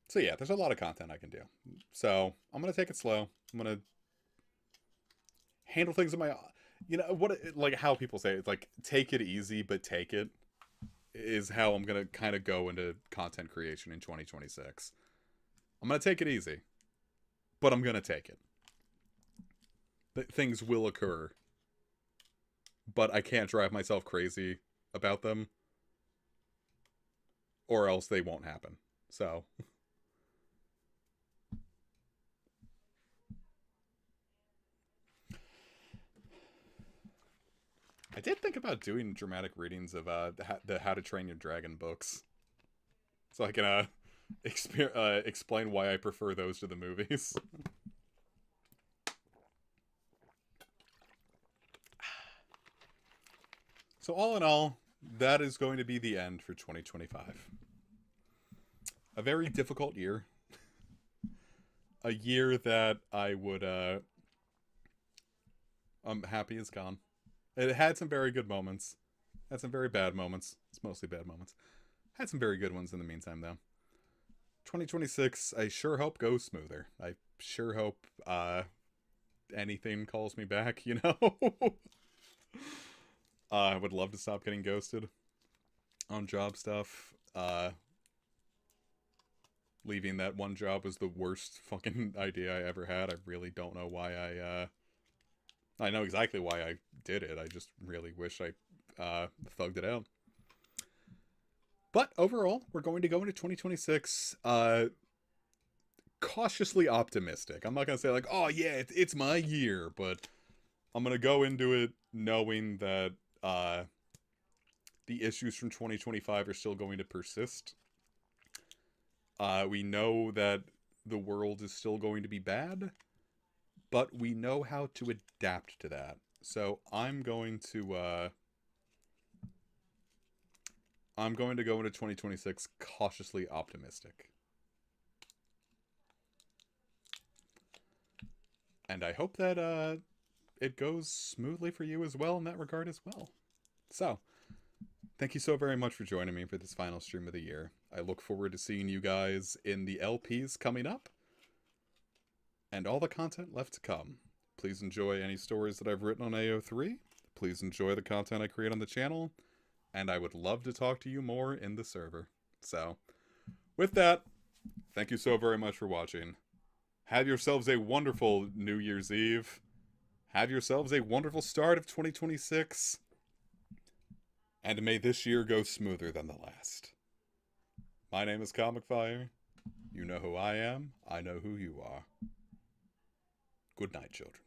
So yeah, there's a lot of content I can do. So I'm gonna take it slow. I'm gonna handle things in my, like how people say it, it's like take it easy, but take it is how I'm gonna kind of go into content creation in 2026. I'm gonna take it easy, but I'm gonna take it. Things will occur, but I can't drive myself crazy about them, or else they won't happen. So I did think about doing dramatic readings of the How to Train Your Dragon books, so I can explain why I prefer those to the movies. So all in all, that is going to be the end for 2025. A very difficult year. A year that I would I'm happy is gone. It had some very good moments. Had some very bad moments. It's mostly bad moments. Had some very good ones in the meantime though. 2026, I sure hope goes smoother. I sure hope anything calls me back, you know? I would love to stop getting ghosted on job stuff. Leaving that one job was the worst fucking idea I ever had. I really don't know why I know exactly why I did it. I just really wish I thugged it out. But overall, we're going to go into 2026 cautiously optimistic. I'm not going to say like, oh yeah, it's my year, but I'm going to go into it knowing that the issues from 2025 are still going to persist. We know that the world is still going to be bad, but we know how to adapt to that. So I'm going to go into 2026 cautiously optimistic. And I hope that it goes smoothly for you as well in that regard as well. So, thank you so very much for joining me for this final stream of the year. I look forward to seeing you guys in the LPs coming up and all the content left to come. Please enjoy any stories that I've written on AO3. Please enjoy the content I create on the channel. And I would love to talk to you more in the server. So, with that, thank you so very much for watching. Have yourselves a wonderful New Year's Eve. Have yourselves a wonderful start of 2026. And may this year go smoother than the last. My name is comicfire. You know who I am. I know who you are. Good night, children.